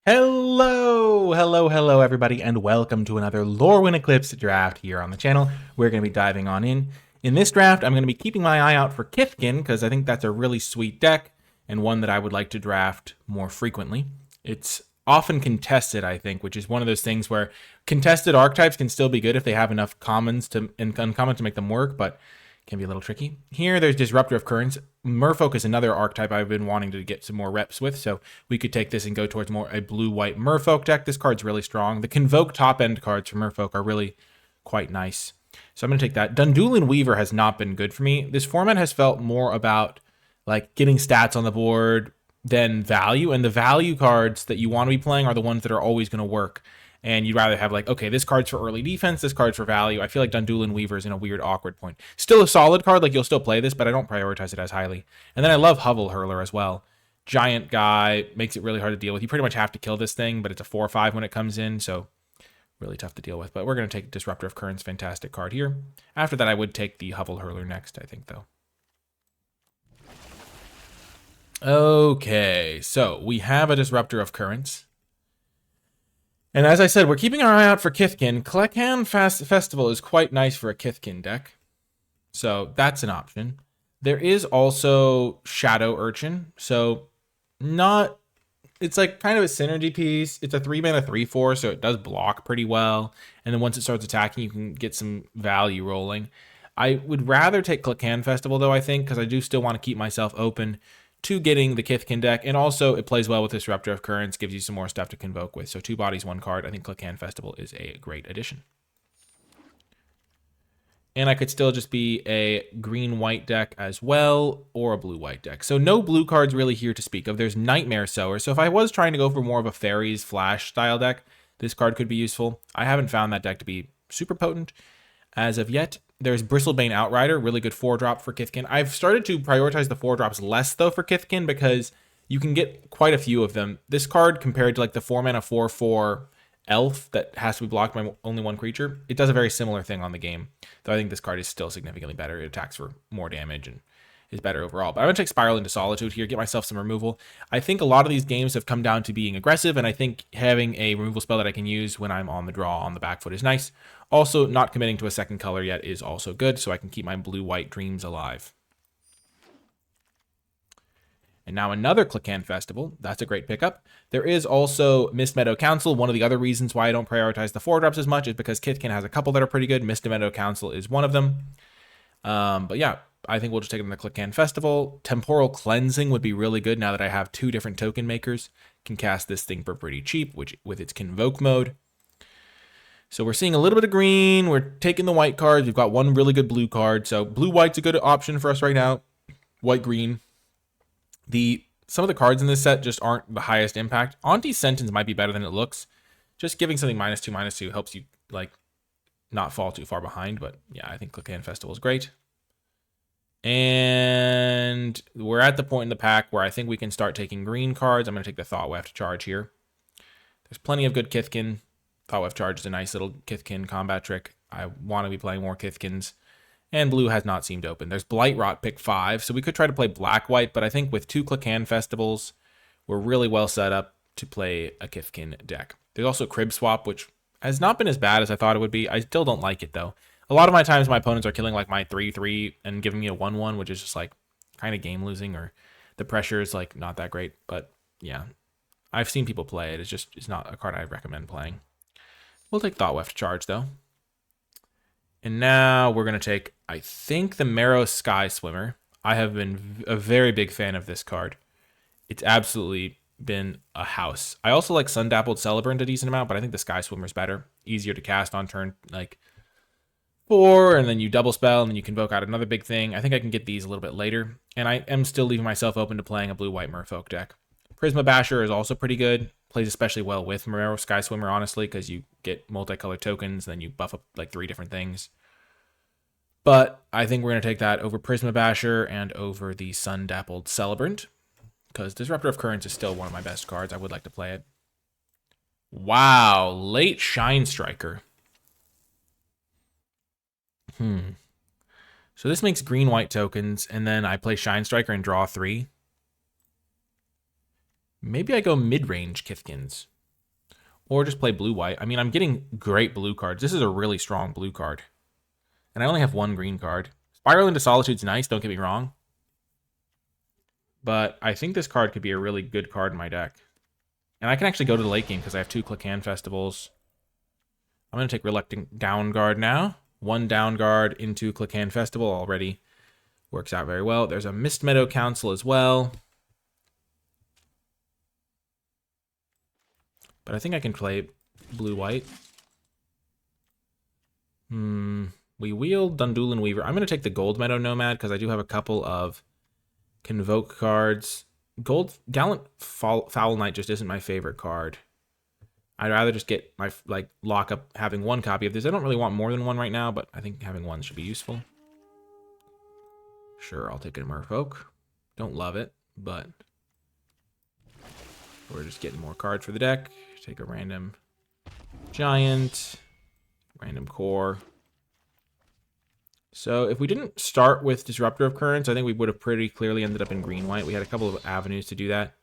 Hello, everybody, and welcome to another Lorwyn Eclipsed Draft here on the channel. We're going to be diving on in. In this draft, I'm going to be keeping my eye out for Kithkin, because I think that's a really sweet deck, and one that I would like to draft more frequently. It's often contested, I think, which is one of those things where contested archetypes can still be good if they have enough commons and uncommons to make them work, but can be a little tricky. Here, there's Disruptor of Currents. Merfolk is another archetype I've been wanting to get some more reps with, so we could take this and go towards more a blue-white Merfolk deck. This card's really strong. The Convoke top-end cards for Merfolk are really quite nice. So I'm going to take that. Dundulan Weaver has not been good for me. This format has felt more about like getting stats on the board than value, and the value cards that you want to be playing are the ones that are always going to work. And you'd rather have like, okay, this card's for early defense, this card's for value. I feel like Dundulan Weaver is in a weird, awkward point. Still a solid card, like you'll still play this, but I don't prioritize it as highly. And then I love Hovel Hurler as well. Giant guy, makes it really hard to deal with. You pretty much have to kill this thing, but it's a 4/5 when it comes in, so really tough to deal with. But we're going to take Disruptor of Currents, fantastic card here. After that, I would take the Hovel Hurler next, I think, though. Okay, so we have a Disruptor of Currents. And as I said, we're keeping our eye out for Kithkin. Klekan Festival is quite nice for a Kithkin deck. So that's an option. There is also Shadow Urchin. So it's like kind of a synergy piece. It's a 3-mana 3/4, so it does block pretty well. And then once it starts attacking, you can get some value rolling. I would rather take Klekan Festival, though, I think, because I do still want to keep myself open to getting the Kithkin deck, and also it plays well with Disruptor of Currents, gives you some more stuff to convoke with. So 2 bodies, 1 card. I think Klekan Festival is a great addition. And I could still just be a green-white deck as well, or a blue-white deck. So no blue cards really here to speak of. There's Nightmare Sower. So if I was trying to go for more of a Fairies Flash style deck, this card could be useful. I haven't found that deck to be super potent as of yet. There's Bristlebane Outrider, really good 4-drop for Kithkin. I've started to prioritize the 4-drops less, though, for Kithkin, because you can get quite a few of them. This card, compared to like the 4-mana 4/4 Elf that has to be blocked by only 1 creature, it does a very similar thing on the game. Though I think this card is still significantly better. It attacks for more damage and is better overall. But I'm going to take Spiral into Solitude here, get myself some removal. I think a lot of these games have come down to being aggressive, and I think having a removal spell that I can use when I'm on the draw on the back foot is nice. Also, not committing to a second color yet is also good, so I can keep my blue-white dreams alive. And now another Klekan Festival. That's a great pickup. There is also Mist Meadow Council. One of the other reasons why I don't prioritize the 4-drops as much is because Kithkin has a couple that are pretty good. Mist Meadow Council is one of them. But yeah, I think we'll just take it in the Klekan Festival. Temporal Cleansing would be really good now that I have 2 different token makers. Can cast this thing for pretty cheap, which with its Convoke mode. So we're seeing a little bit of green. We're taking the white cards. We've got 1 really good blue card. So blue-white's a good option for us right now. White-green. Some of the cards in this set just aren't the highest impact. Auntie's Sentence might be better than it looks. Just giving something -2/-2 helps you like not fall too far behind. But yeah, I think Klekan Festival is great. And we're at the point in the pack where I think we can start taking green cards. I'm going to take the Thought Weft Charge here. There's plenty of good Kithkin. Thought Weft Charge is a nice little Kithkin combat trick. I want to be playing more Kithkins. And blue has not seemed open. There's Blightrot, pick 5. So we could try to play black-white, but I think with 2 Klekan Festivals, we're really well set up to play a Kithkin deck. There's also Crib Swap, which has not been as bad as I thought it would be. I still don't like it, though. A lot of my times, my opponents are killing like my 3/3 and giving me a 1/1, which is just like kind of game losing, or the pressure is like not that great. But yeah, I've seen people play it. It's not a card I recommend playing. We'll take Thought Weft Charge, though. And now we're going to take, I think, the Marrow Sky Swimmer. I have been a very big fan of this card. It's absolutely been a house. I also like Sundappled Celebrant a decent amount, but I think the Sky Swimmer's better. Easier to cast on turn, like 4, and then you double spell, and then you convoke out another big thing. I think I can get these a little bit later. And I am still leaving myself open to playing a blue-white Merfolk deck. Prisma Basher is also pretty good. Plays especially well with Marrow Sky Swimmer, honestly, because you get multicolored tokens, and then you buff up like 3 different things. But I think we're going to take that over Prisma Basher and over the Sundappled Celebrant, because Disruptor of Currents is still one of my best cards. I would like to play it. Wow, late Shine Striker. So this makes green-white tokens, and then I play Shine Striker and draw 3. Maybe I go mid-range Kithkins. Or just play blue-white. I mean, I'm getting great blue cards. This is a really strong blue card. And I only have one green card. Spiral into Solitude's nice, don't get me wrong. But I think this card could be a really good card in my deck. And I can actually go to the late game because I have 2 Click-Hand Festivals. I'm going to take Reluctant Down Guard now. 1 Down Guard into Click-Hand Festival already works out very well. There's a Mist Meadow Council as well. But I think I can play blue-white. We wield Dundulan Weaver. I'm going to take the Gold Meadow Nomad because I do have a couple of Convoke cards. Gallant Foul Knight just isn't my favorite card. I'd rather just get my, lock up having 1 copy of this. I don't really want more than 1 right now, but I think having 1 should be useful. Sure, I'll take a Merfolk. Don't love it, but we're just getting more cards for the deck. Take a random Giant, random Core. So if we didn't start with Disruptor of Currents, I think we would have pretty clearly ended up in green-white. We had a couple of avenues to do that.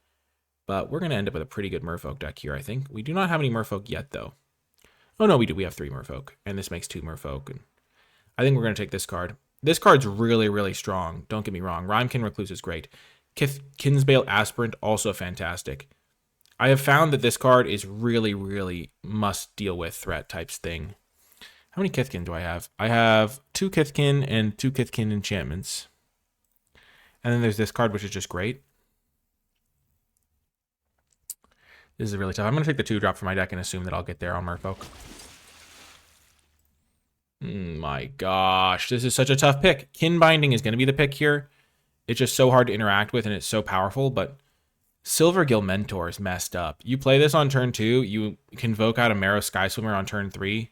But we're going to end up with a pretty good Merfolk deck here, I think. We do not have any Merfolk yet, though. Oh, no, we do. We have 3 Merfolk. And this makes 2 Merfolk. And I think we're going to take this card. This card's really, really strong. Don't get me wrong. Rhymekin Recluse is great. Kinsbale Aspirant, also fantastic. I have found that this card is really, really must-deal-with threat types thing. How many Kithkin do I have? I have 2 Kithkin and 2 Kithkin enchantments. And then there's this card, which is just great. This is really tough. I'm going to take the 2-drop for my deck and assume that I'll get there on Merfolk. My gosh, this is such a tough pick. Kin Binding is going to be the pick here. It's just so hard to interact with, and it's so powerful, but Silvergill Mentor is messed up. You play this on turn 2, you convoke out a Marrow Sky Swimmer on turn 3,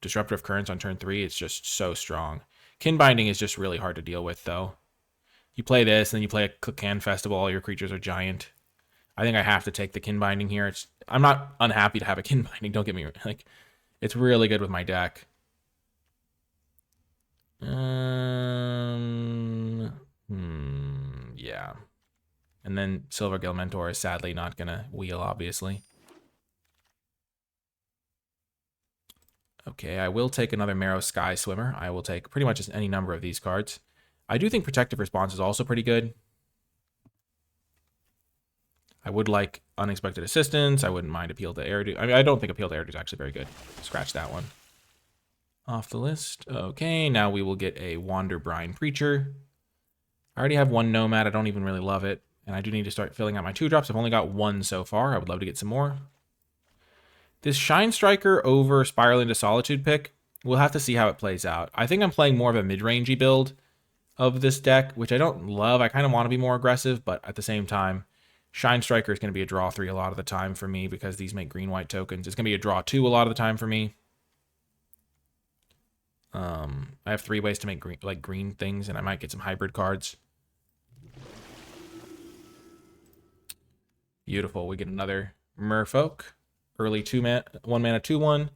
Disruptive Currents on turn 3, it's just so strong. Kin Binding is just really hard to deal with, though. You play this, and then you play a Click-Hand Festival, all your creatures are giant. I think I have to take the Kin Binding here. I'm not unhappy to have a Kin Binding, don't get me wrong. It's really good with my deck. Yeah. And then Silvergill Mentor is sadly not going to wheel, obviously. Okay, I will take another Marrow Sky Swimmer. I will take pretty much any number of these cards. I do think Protective Response is also pretty good. I would like Unexpected Assistance. I wouldn't mind Appeal to Eridu. I mean, I don't think Appeal to Eridu is actually very good. Scratch that one off the list. Okay, now we will get a Wander Brine Preacher. I already have 1 Nomad. I don't even really love it. And I do need to start filling out my 2-drops. I've only got 1 so far. I would love to get some more. This Shine Striker over Spiral into Solitude pick, we'll have to see how it plays out. I think I'm playing more of a mid-rangey build of this deck, which I don't love. I kind of want to be more aggressive, but at the same time, Shine Striker is going to be a draw 3 a lot of the time for me because these make green-white tokens. It's going to be a draw 2 a lot of the time for me. I have 3 ways to make green things, and I might get some hybrid cards. Beautiful. We get another Merfolk. Early 1 mana 2/1.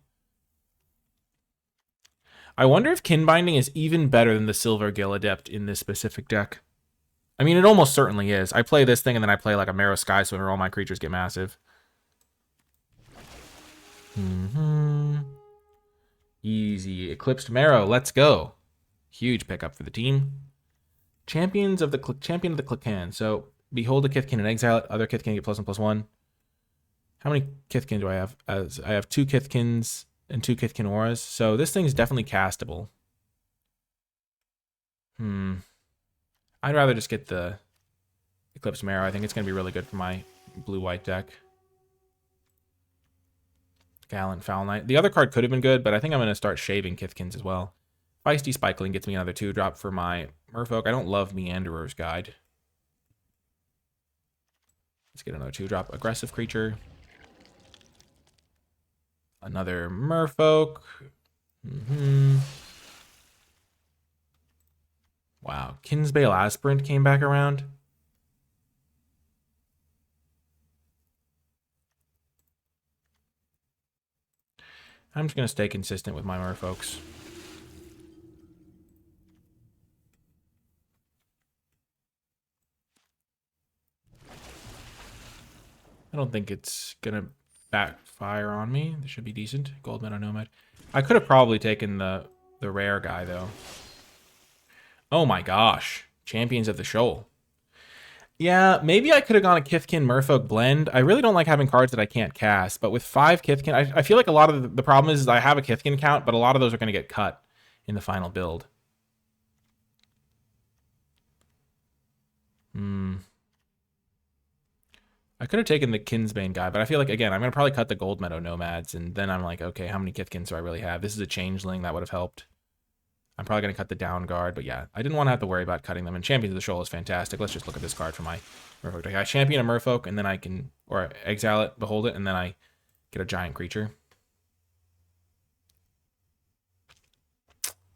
I wonder if Kin Binding is even better than the Silvergill Adept in this specific deck. I mean, it almost certainly is. I play this thing and then I play like a Marrow Sky Swimmer. All my creatures get massive. Easy. Eclipsed Marrow. Let's go. Huge pickup for the team. Champion of the Click-Hand. So, behold a Kithkin and exile it. Other Kithkin get +1/+1. How many Kithkin do I have? I have 2 Kithkins and 2 Kithkin Auras. So this thing's definitely castable. I'd rather just get the Eclipse Marrow. I think it's going to be really good for my blue-white deck. Gallant Foul Knight. The other card could have been good, but I think I'm going to start shaving Kithkins as well. Feisty Spikeling gets me another 2-drop for my Merfolk. I don't love Meanderer's Guide. Let's get another 2-drop. Aggressive creature. Another Merfolk. Wow. Kinsbale Aspirant came back around. I'm just going to stay consistent with my Merfolks. I don't think it's going to backfire on me. This should be decent. Gold Meadow Nomad. I could have probably taken the rare guy, though. Oh my gosh. Champions of the Shoal. Yeah, maybe I could have gone a Kithkin Merfolk blend. I really don't like having cards that I can't cast, but with 5 Kithkin, I feel like a lot of the problem is I have a Kithkin count, but a lot of those are going to get cut in the final build. I could have taken the Kinsbane guy, but I feel like, again, I'm going to probably cut the Gold Meadow Nomads, and then I'm like, okay, how many Kithkins do I really have? This is a Changeling. That would have helped. I'm probably going to cut the Down Guard, but yeah, I didn't want to have to worry about cutting them, and Champions of the Shoal is fantastic. Let's just look at this card for my Merfolk deck. I champion a Merfolk, and then I can, or exile it, behold it, and then I get a giant creature.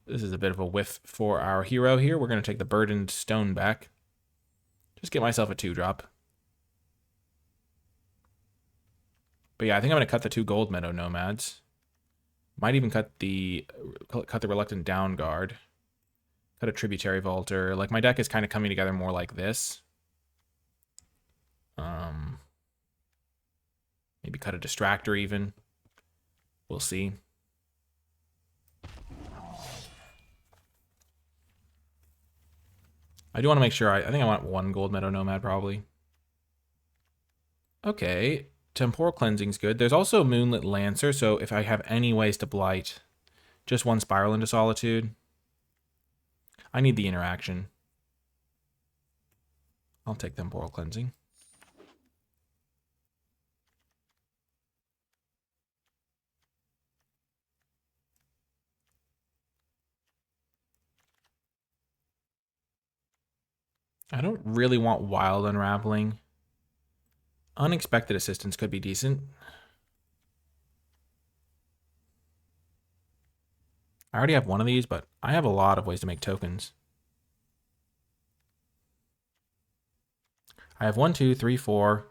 This is a bit of a whiff for our hero here. We're going to take the Burdened Stone back. Just get myself a 2-drop. But yeah, I think I'm going to cut the 2 Gold Meadow Nomads. Might even cut the Reluctant Down Guard. Cut a Tributary Vaulter. Like, my deck is kind of coming together more like this. Maybe cut a Distractor even. We'll see. I do want to make sure. I think I want 1 Gold Meadow Nomad probably. Okay. Temporal Cleansing's good. There's also Moonlit Lancer, so if I have any ways to blight, just 1 Spiral into Solitude. I need the interaction. I'll take Temporal Cleansing. I don't really want Wild Unraveling. Unexpected Assistance could be decent. I already have 1 of these, but I have a lot of ways to make tokens. I have 1, 2, 3, 4,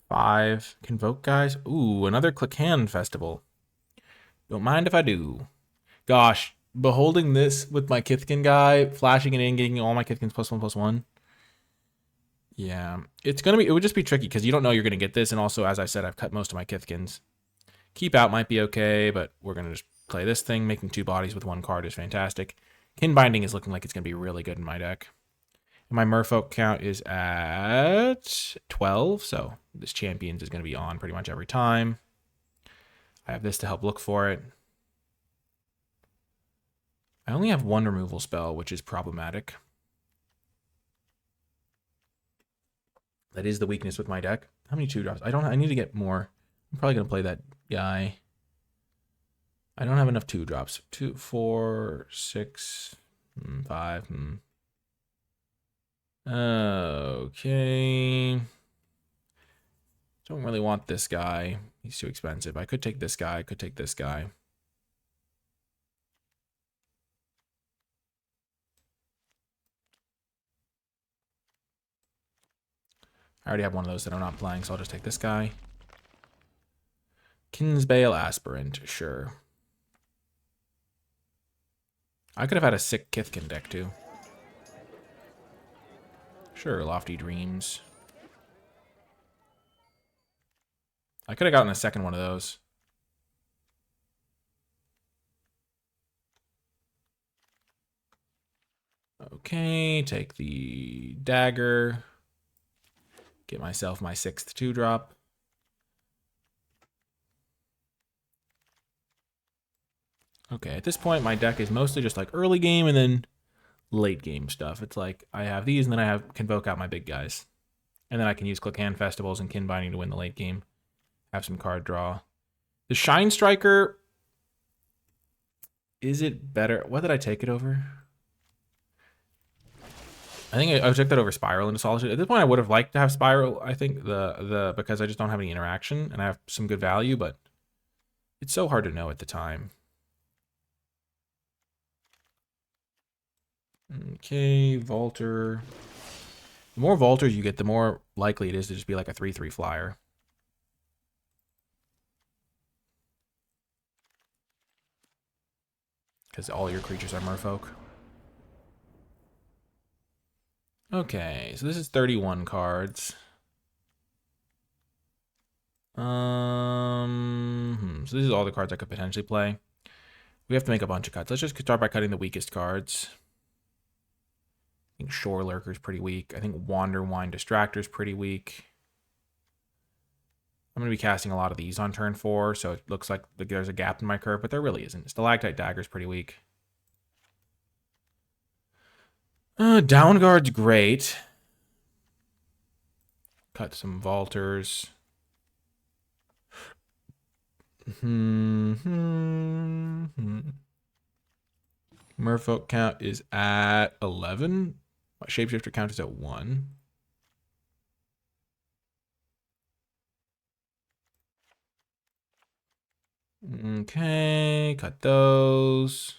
5 Convoke guys. Ooh, another Click-Hand Festival. Don't mind if I do. Gosh, beholding this with my Kithkin guy, flashing it in, getting all my Kithkins +1/+1. Yeah, it would just be tricky because you don't know you're going to get this. And also, as I said, I've cut most of my Kithkins. Keep out might be okay, but we're going to just play this thing. Making 2 bodies with 1 card is fantastic. Kin Binding is looking like it's going to be really good in my deck. And my Merfolk count is at 12, so this Champions is going to be on pretty much every time. I have this to help look for it. I only have 1 removal spell, which is problematic. That is the weakness with my deck. How many 2-drops? I need to get more. I'm probably going to play that guy. I don't have enough 2-drops. 2, 4, 6, 5. Okay. Don't really want this guy. He's too expensive. I could take this guy. I could take this guy. I already have 1 of those that I'm not playing, so I'll just take this guy. Kinsbale Aspirant, sure. I could have had a sick Kithkin deck, too. Sure, Lofty Dreams. I could have gotten a second one of those. Okay, take the dagger. Get myself my 6th 2-drop. Okay, at this point, my deck is mostly just like early game and then late game stuff. It's like I have these and then I convoke out my big guys. And then I can use Click-Hand Festivals and Kin Binding to win the late game. Have some card draw. The Shine Striker, is it better? What did I take it over? I think I took that over Spiral into Solitude. At this point, I would have liked to have Spiral, I think, because I just don't have any interaction and I have some good value, but it's so hard to know at the time. Okay, Vaulter. The more Vaulters you get, the more likely it is to just be like a 3/3 flyer. Because all your creatures are Merfolk. Okay, so this is 31 cards. So this is all the cards I could potentially play. We have to make a bunch of cuts. Let's just start by cutting the weakest cards. I think Shore Lurker's pretty weak. I think Wanderwine Distractor's pretty weak. I'm going to be casting a lot of these on turn 4, so it looks like there's a gap in my curve, but there really isn't. Stalactite Dagger's pretty weak. Downguard's great. Cut some Vaulters. Merfolk count is at 11. My Shapeshifter count is at 1. Okay, cut those.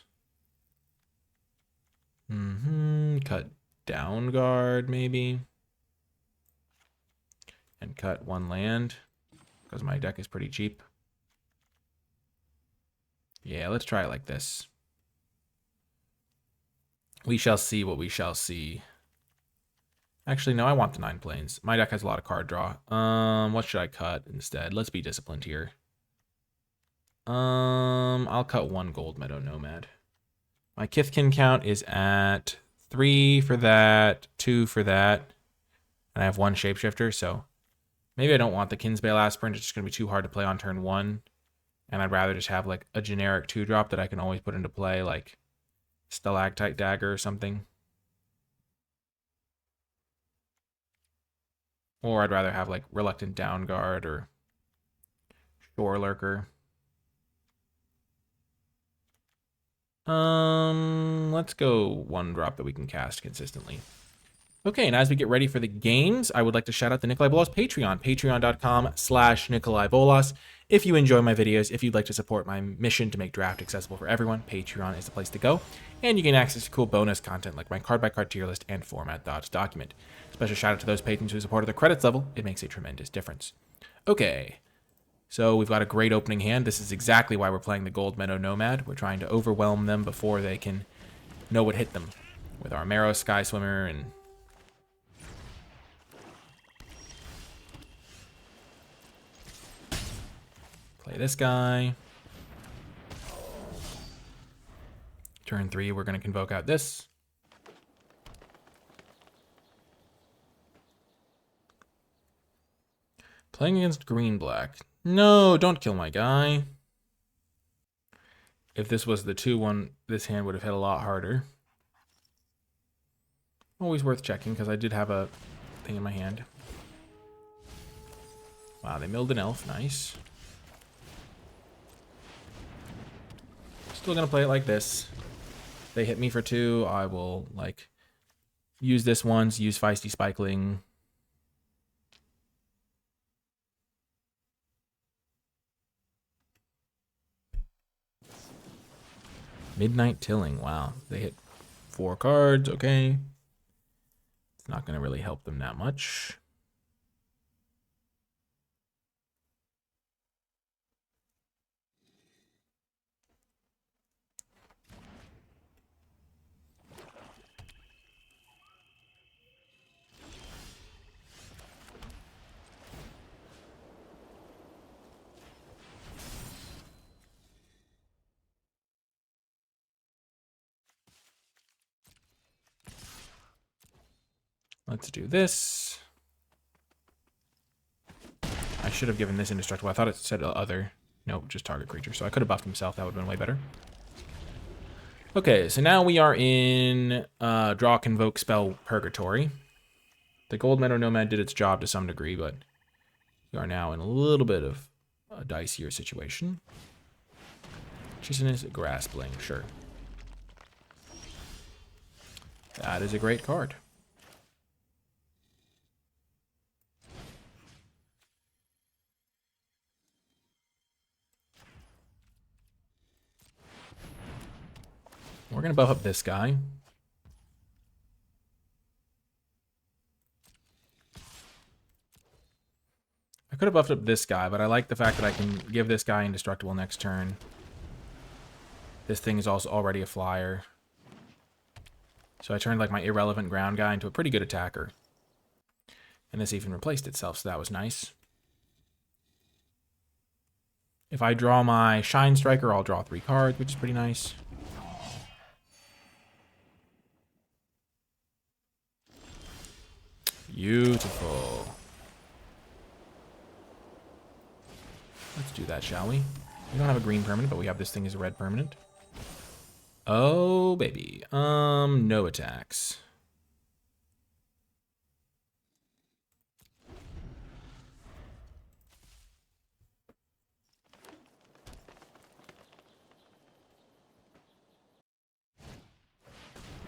Cut Downguard maybe. And cut 1 land because my deck is pretty cheap. Yeah, let's try it like this. We shall see what we shall see. Actually, no, I want the 9 planes. My deck has a lot of card draw. What should I cut instead? Let's be disciplined here. I'll cut 1 Gold Meadow Nomad. My Kithkin count is at 3 for that, 2 for that, and I have 1 Shapeshifter, so maybe I don't want the Kinsbale Aspirant. It's just going to be too hard to play on turn 1, and I'd rather just have like a generic 2-drop that I can always put into play, like Stalactite Dagger or something. Or I'd rather have like Reluctant Downguard or Shore Lurker. Let's go 1 drop that we can cast consistently. Okay, and as we get ready for the games, I would like to shout out the NicolaiBolas Patreon, patreon.com/NicolaiBolas. If you enjoy my videos, if you'd like to support my mission to make draft accessible for everyone, Patreon is the place to go. And you gain access to cool bonus content like my card-by-card tier list and format dodge document. Special shout out to those patrons who support at the credits level. It makes a tremendous difference. Okay, so we've got a great opening hand. This is exactly why we're playing the Gold Meadow Nomad. We're trying to overwhelm them before they can know what hit them with our Marrow Sky Swimmer and play this guy. Turn 3, we're going to convoke out this. Playing against green-black. No, don't kill my guy. If this was the 2-1, this hand would have hit a lot harder. Always worth checking, because I did have a thing in my hand. Wow, they milled an elf. Nice. Still going to play it like this. They hit me for 2. I will, like, use this once, use Feisty Spikeling. Midnight Tilling. Wow. They hit 4 cards. Okay. It's not going to really help them that much. Let's do this. I should have given this indestructible. I thought it said other. Nope, just target creature. So I could have buffed himself. That would have been way better. Okay, so now we are in draw, convoke, spell, purgatory. The Gold Meadow Nomad did its job to some degree, but we are now in a little bit of a dicier situation. Chisonus Graspling, sure. That is a great card. We're going to buff up this guy. I could have buffed up this guy, but I like the fact that I can give this guy indestructible next turn. This thing is also already a flyer. So I turned like my irrelevant ground guy into a pretty good attacker. And this even replaced itself, so that was nice. If I draw my Shine Striker, I'll draw 3 cards, which is pretty nice. Beautiful. Let's do that, shall we? We don't have a green permanent, but we have this thing as a red permanent. Oh, baby. No attacks.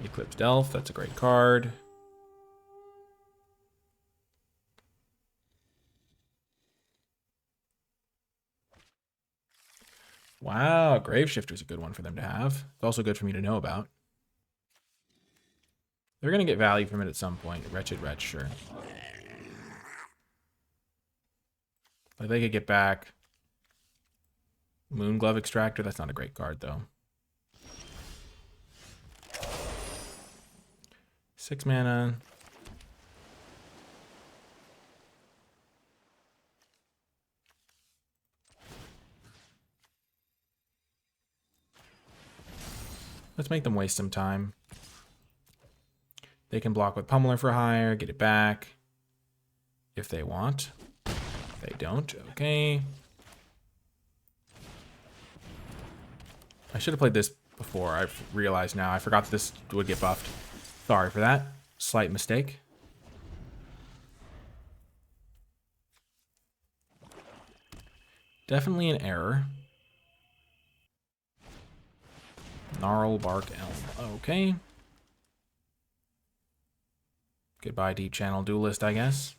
Eclipsed Elf, that's a great card. Wow, Graveshifter's a good one for them to have. It's also good for me to know about. They're going to get value from it at some point. Wretched Wretch, sure. Like they could get back Moonglove Extractor. That's not a great card, though. 6 mana. Let's make them waste some time. They can block with Pummeler for hire, get it back if they want. They don't, okay. I should have played this before. I've realized now. I forgot that this would get buffed. Sorry for that. Slight mistake. Definitely an error. Gnarlbark Elm. Okay. Goodbye, Deep Channel Duelist, I guess.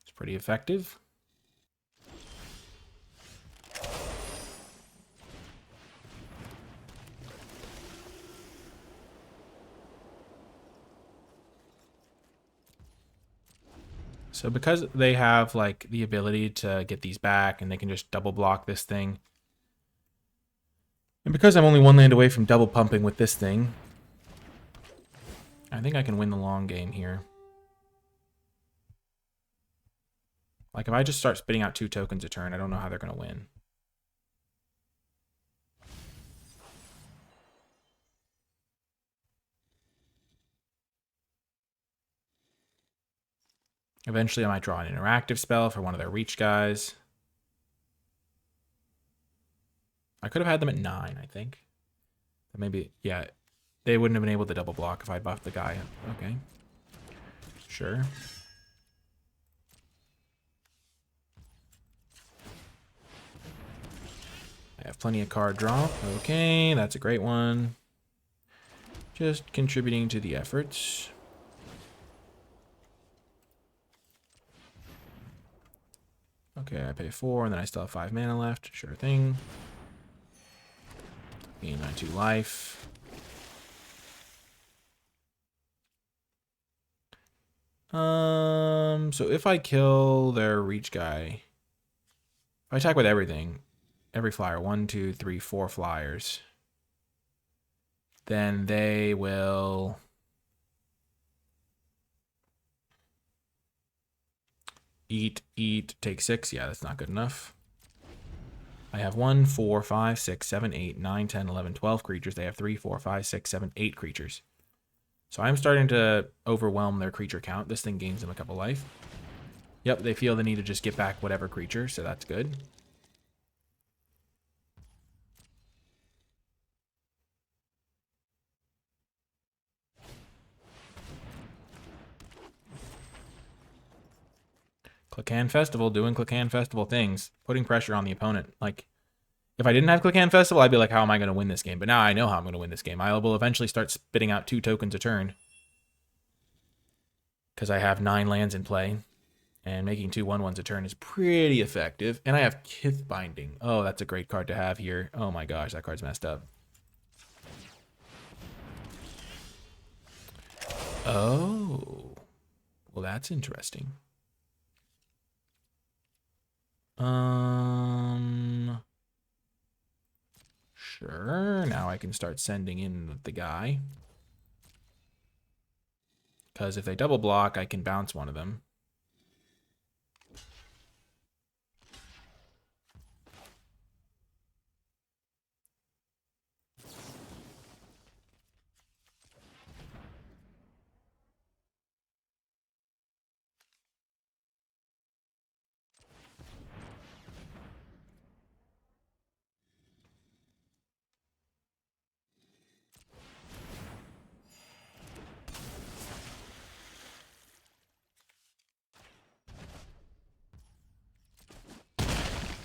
It's pretty effective. So because they have like the ability to get these back and they can just double block this thing. And because I'm only 1 land away from double pumping with this thing, I think I can win the long game here. Like if I just start spitting out 2 tokens a turn, I don't know how they're going to win. Eventually I might draw an interactive spell for one of their reach guys. I could have had them at 9, I think. But maybe, yeah, they wouldn't have been able to double block if I buffed the guy. Okay. Sure. I have plenty of card draw. Okay, that's a great one. Just contributing to the efforts. Okay, I pay 4, and then I still have 5 mana left. Sure thing. Gain my 2 life. So if I kill their reach guy, if I attack with everything, every flyer, 1, 2, 3, 4 flyers, then they will eat, take 6. Yeah, that's not good enough. I have 1, 4, 5, 6, 7, 8, 9, 10, 11, 12 creatures. They have 3, 4, 5, 6, 7, 8 creatures. So I'm starting to overwhelm their creature count. This thing gains them a couple life. Yep, they feel the need to just get back whatever creature, so that's good. Clickan Festival doing Clickan Festival things, putting pressure on the opponent. Like, if I didn't have Clickan Festival, I'd be like, how am I going to win this game? But now I know how I'm going to win this game. I will eventually start spitting out 2 tokens a turn. Because I have 9 lands in play. And making 2 1/1s a turn is pretty effective. And I have Kith Binding. Oh, that's a great card to have here. Oh my gosh, that card's messed up. Oh. Well, that's interesting. Sure. Now I can start sending in the guy. Because if they double block, I can bounce one of them.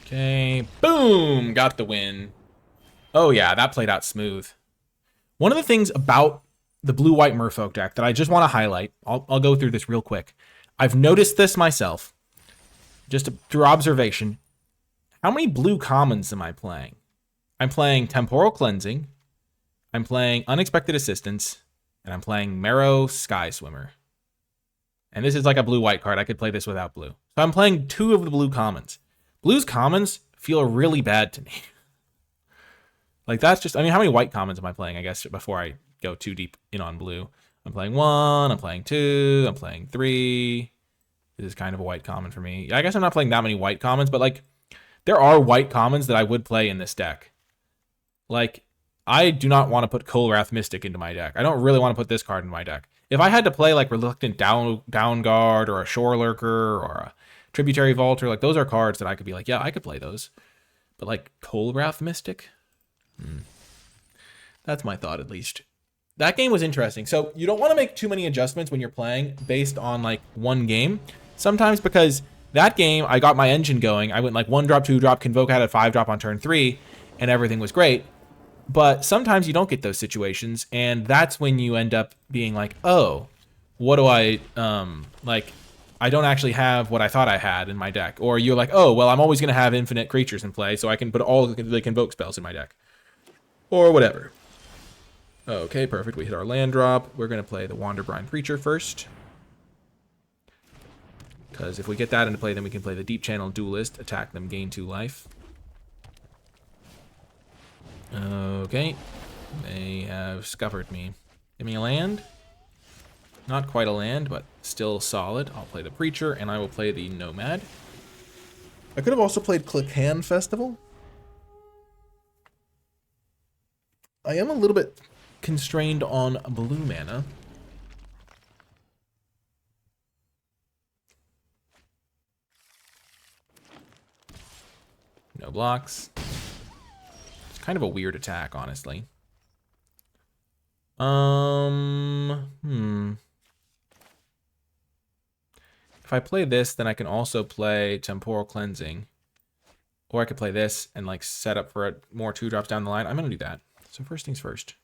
Okay, boom, got the win. Oh yeah, that played out smooth. One of the things about the blue-white Merfolk deck that I just want to highlight, I'll go through this real quick. I've noticed this myself, just through observation. How many blue commons am I playing? I'm playing Temporal Cleansing, I'm playing Unexpected Assistance, and I'm playing Marrow Sky Swimmer. And this is like a blue-white card. I could play this without blue. So I'm playing 2 of the blue commons. Blue's commons feel really bad to me. Like that's just, I mean, how many white commons am I playing, I guess, before I go too deep in on blue? I'm playing 1, I'm playing 2, I'm playing 3. This is kind of a white common for me. I guess I'm not playing that many white commons, but like there are white commons that I would play in this deck. Like I do not want to put Kolrath Mystic into my deck. I don't really want to put this card in my deck. If I had to play like Reluctant Downguard or a Shore Lurker or a Tributary Vaulter, like those are cards that I could be like, yeah, I could play those. But like Kolrath Mystic? That's my thought, at least. That game was interesting. So you don't want to make too many adjustments when you're playing based on like one game. Sometimes because that game, I got my engine going. I went like 1-drop, 2-drop, Convoke out at 5-drop on turn 3, and everything was great. But sometimes you don't get those situations, and that's when you end up being like, oh, what do I, like, I don't actually have what I thought I had in my deck. Or you're like, oh, well, I'm always going to have infinite creatures in play, so I can put all the Convoke spells in my deck. Or whatever. Okay, perfect. We hit our land drop. We're going to play the Wanderbrine Preacher first. Because if we get that into play, then we can play the Deep Channel Duelist, attack them, gain 2 life. Okay. They have scuppered me. Give me a land. Not quite a land, but still solid. I'll play the Preacher, and I will play the Nomad. I could have also played Click-Hand Festival. I am a little bit constrained on blue mana. No blocks. It's kind of a weird attack, honestly. If I play this, then I can also play Temporal Cleansing. Or I could play this and like set up for more 2-drops down the line. I'm going to do that. So first things first.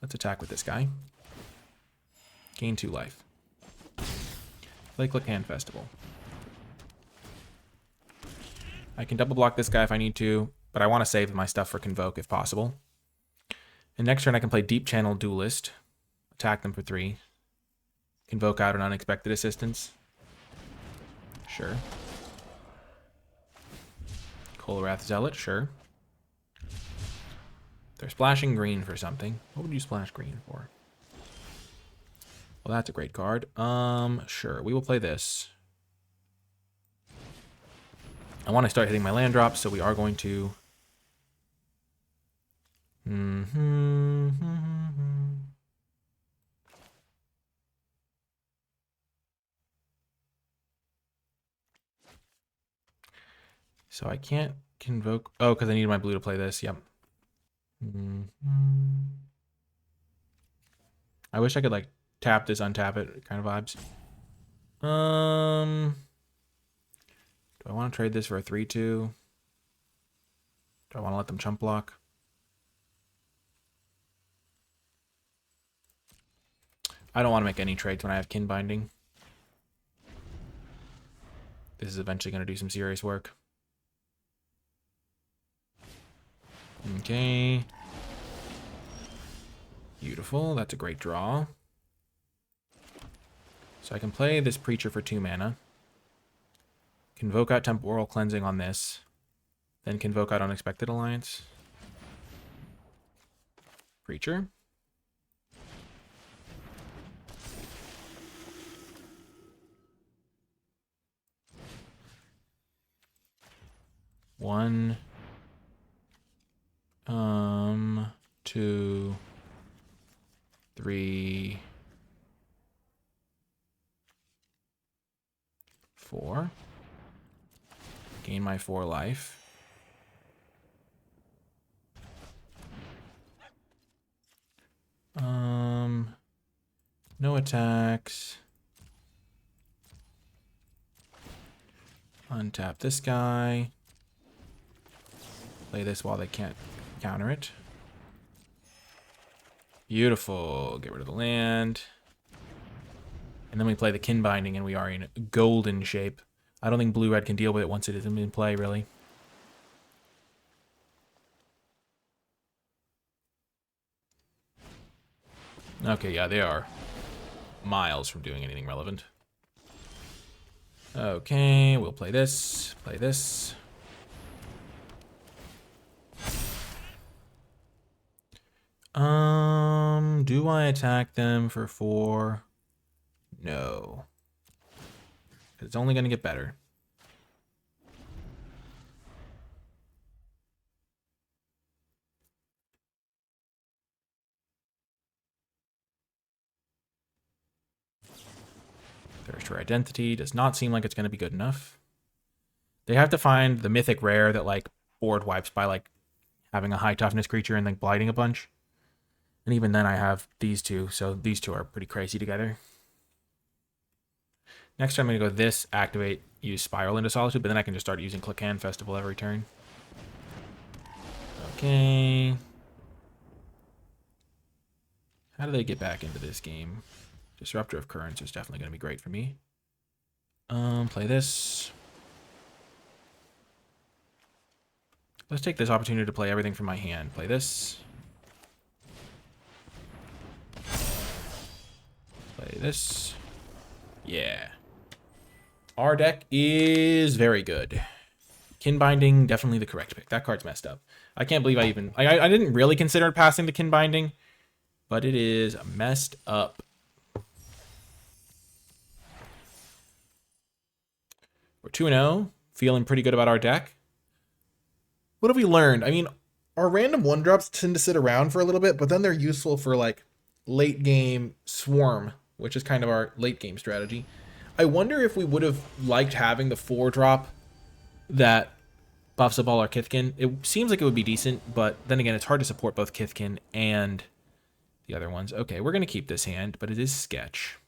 Let's attack with this guy. Gain 2 life. Play Click-Hand Festival. I can double block this guy if I need to, but I want to save my stuff for Convoke if possible. And next turn I can play Deep Channel Duelist. Attack them for 3. Convoke out an Unexpected Assistance. Sure. Kolrath Zealot, sure. They're splashing green for something. What would you splash green for? Well, that's a great card. Sure. We will play this. I want to start hitting my land drops, so we are going to... So I can't convoke... Oh, because I needed my blue to play this. Yep. I wish I could, like, tap this, untap it kind of vibes. Do I want to trade this for a 3-2? Do I want to let them chump block? I don't want to make any trades when I have kin binding. This is eventually going to do some serious work. Okay. Beautiful. That's a great draw. So I can play this Preacher for 2 mana. Convoke out Temporal Cleansing on this. Then convoke out Unexpected Alliance. Preacher. One. 2, 3, 4. Gain my 4 life. No attacks. Untap this guy. Play this while they can't counter it. Beautiful. Get rid of the land. And then we play the kin binding, and we are in golden shape. I don't think blue-red can deal with it once it is in play, really. Okay, yeah, they are miles from doing anything relevant. Okay, we'll play this. Play this. Do I attack them for 4? No. It's only going to get better. Thirst for Identity does not seem like it's going to be good enough. They have to find the mythic rare that, like, board wipes by, like, having a high toughness creature and, like, blighting a bunch. And even then I have these two, so these two are pretty crazy together. Next time I'm going to go this, activate, use Spiral into Solitude, but then I can just start using Click Hand Festival every turn. Okay. How do they get back into this game? Disruptor of Currents is definitely going to be great for me. Play this. Let's take this opportunity to play everything from my hand. Play this. Play this. Yeah. Our deck is very good. Kin Binding, definitely the correct pick. That card's messed up. I can't believe I even... I didn't really consider passing the Kin Binding, but it is messed up. We're 2-0. Feeling pretty good about our deck. What have we learned? I mean, our random 1-drops tend to sit around for a little bit, but then they're useful for, like, late game Swarm, which is kind of our late game strategy. I wonder if we would have liked having the 4-drop that buffs up all our Kithkin. It seems like it would be decent, but then again, it's hard to support both Kithkin and the other ones. Okay, we're going to keep this hand, but it is sketch.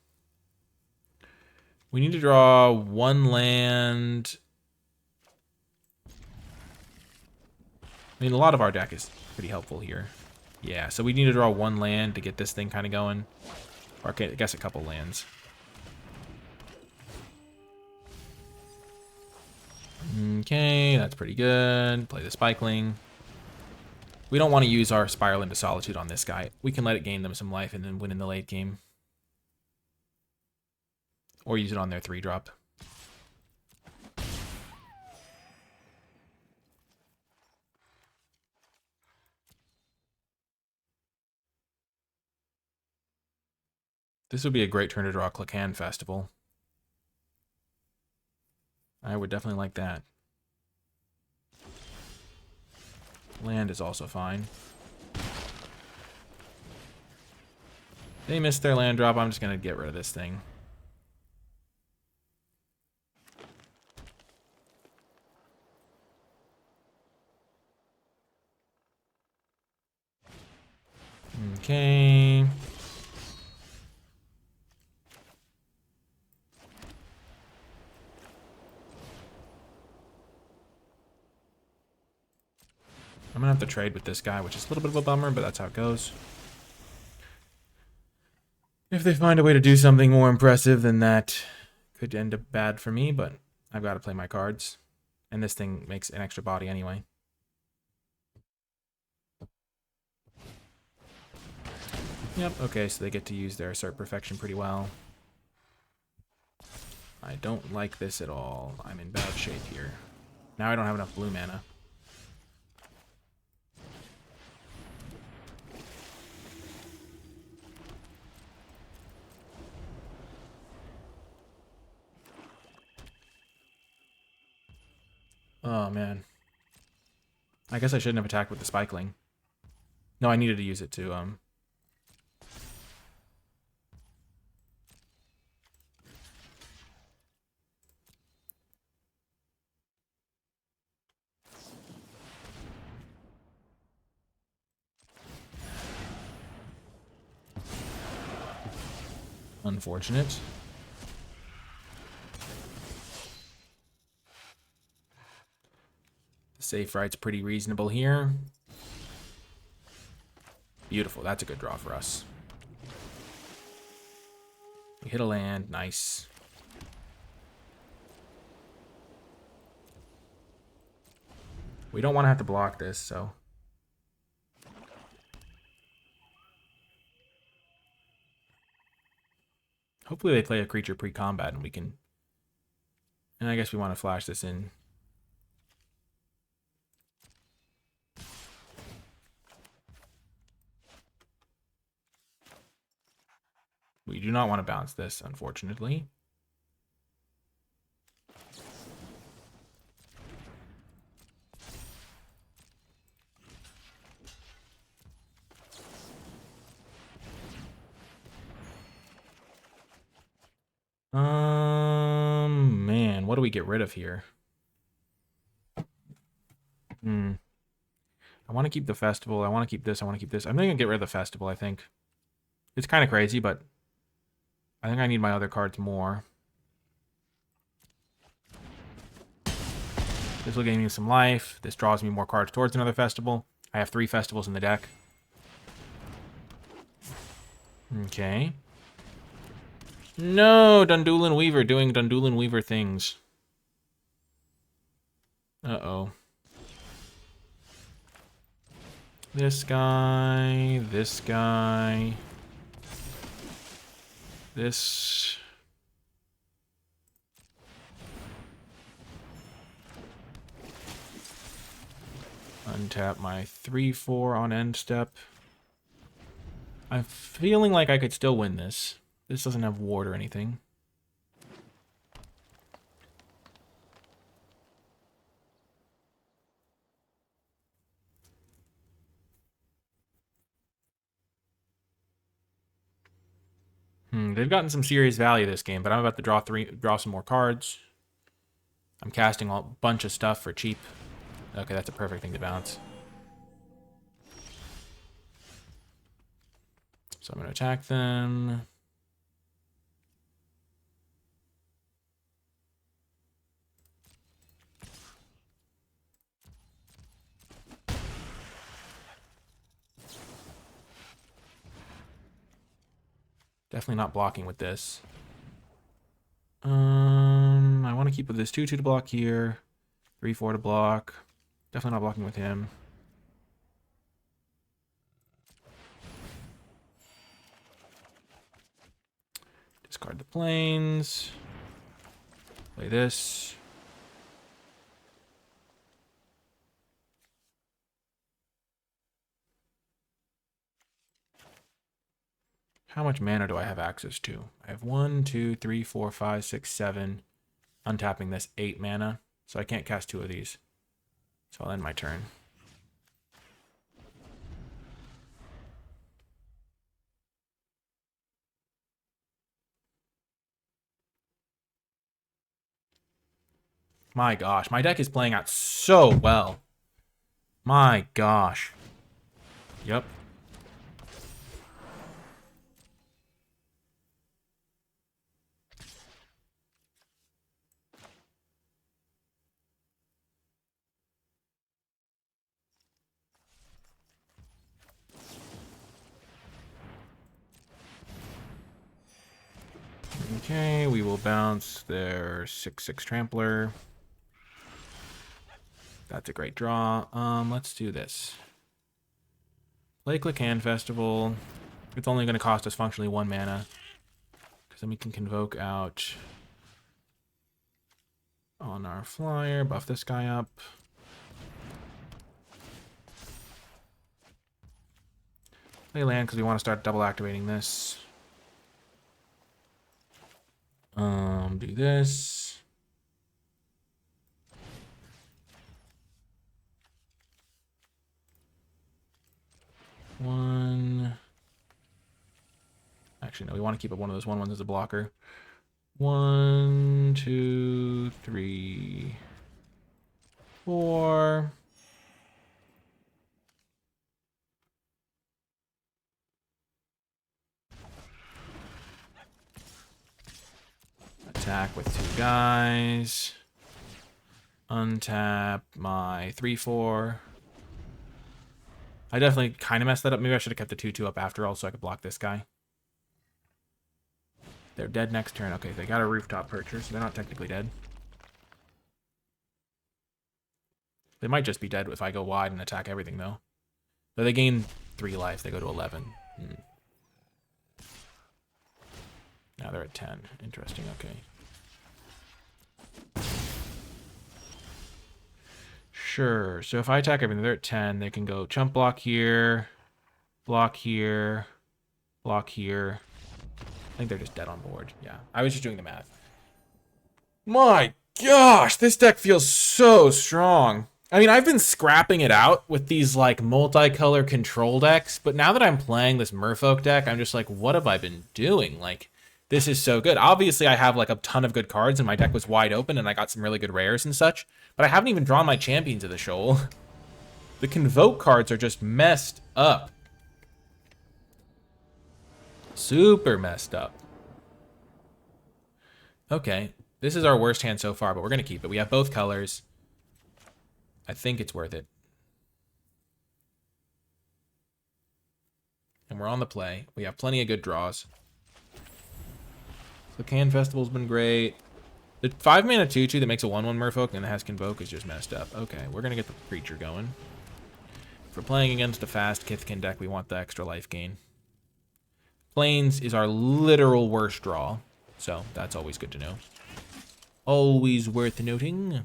We need to draw 1 land. I mean, a lot of our deck is pretty helpful here. Yeah, so we need to draw 1 land to get this thing kind of going. Or I guess a couple lands. Okay, that's pretty good. Play the Spikeling. We don't want to use our Spiral into Solitude on this guy. We can let it gain them some life and then win in the late game. Or use it on their 3-drop. This would be a great turn to draw a Click Hand Festival. I would definitely like that. Land is also fine. They missed their land drop. I'm just going to get rid of this thing. Okay. I'm going to have to trade with this guy, which is a little bit of a bummer, but that's how it goes. If they find a way to do something more impressive, then that could end up bad for me, but I've got to play my cards. And this thing makes an extra body anyway. Yep, okay, so they get to use their Assert Perfection pretty well. I don't like this at all. I'm in bad shape here. Now I don't have enough blue mana. Oh, man. I guess I shouldn't have attacked with the Spikeling. No, I needed to use it to, unfortunate. Safe right's pretty reasonable here. Beautiful. That's a good draw for us. We hit a land. Nice. We don't want to have to block this, so... Hopefully they play a creature pre-combat and we can... And I guess we want to flash this in. We do not want to bounce this, unfortunately. Man, what do we get rid of here? I want to keep the festival. I want to keep this. I want to keep this. I'm not going to get rid of the festival, I think. It's kind of crazy, but I think I need my other cards more. This will gain me some life. This draws me more cards towards another festival. I have 3 festivals in the deck. Okay. No, Dundulan Weaver doing Dundulan Weaver things. Uh-oh. This guy, this guy, this. Untap my 3/4 on end step. I'm feeling like I could still win this. This doesn't have ward or anything. They've gotten some serious value this game, but I'm about to draw some more cards. I'm casting a bunch of stuff for cheap. Okay, that's a perfect thing to bounce. So I'm going to attack them. Definitely not blocking with this. I want to keep with this 2/2 to block here. 3/4 to block. Definitely not blocking with him. Discard the planes. Play this. How much mana do I have access to? I have 1, 2, 3, 4, 5, 6, 7. Untapping this 8 mana. So I can't cast 2 of these. So I'll end my turn. My gosh, my deck is playing out so well. My gosh. Yep. Okay, we will bounce their 6/6 Trampler. That's a great draw. Let's do this. Play Click Hand Festival. It's only going to cost us functionally 1 mana. Because then we can convoke out on our flyer, buff this guy up. Play land because we want to start double activating this. Do this. One. Actually, no, we want to keep up one of those 1/1s as a blocker. 1, 2, 3, 4. Attack with 2 guys. Untap my 3/4. I definitely kind of messed that up. Maybe I should have kept the 2/2 up after all so I could block this guy. They're dead next turn. Okay, they got a rooftop percher, so they're not technically dead. They might just be dead if I go wide and attack everything, though. Though they gain 3 life, they go to 11. Now they're at 10. Interesting, okay. Sure, so if I attack everything, they're at 10. They can go chump block here, block here, block here. I think they're just dead on board. Yeah, I was just doing the math. My gosh, this deck feels so strong. I mean, I've been scrapping it out with these like multicolor control decks, but now that I'm playing this Merfolk deck, I'm just like, what have I been doing? Like, this is so good. Obviously, I have like a ton of good cards and my deck was wide open and I got some really good rares and such, but I haven't even drawn my Champions of the Shoal. The Convoke cards are just messed up. Super messed up. Okay, this is our worst hand so far, but we're going to keep it. We have both colors. I think it's worth it. And we're on the play. We have plenty of good draws. The Can Festival's been great. The 5-mana 2/2 that makes a 1/1 Merfolk and has Convoke is just messed up. Okay, we're going to get the creature going. If we're playing against a fast Kithkin deck, we want the extra life gain. Plains is our literal worst draw, so that's always good to know. Always worth noting.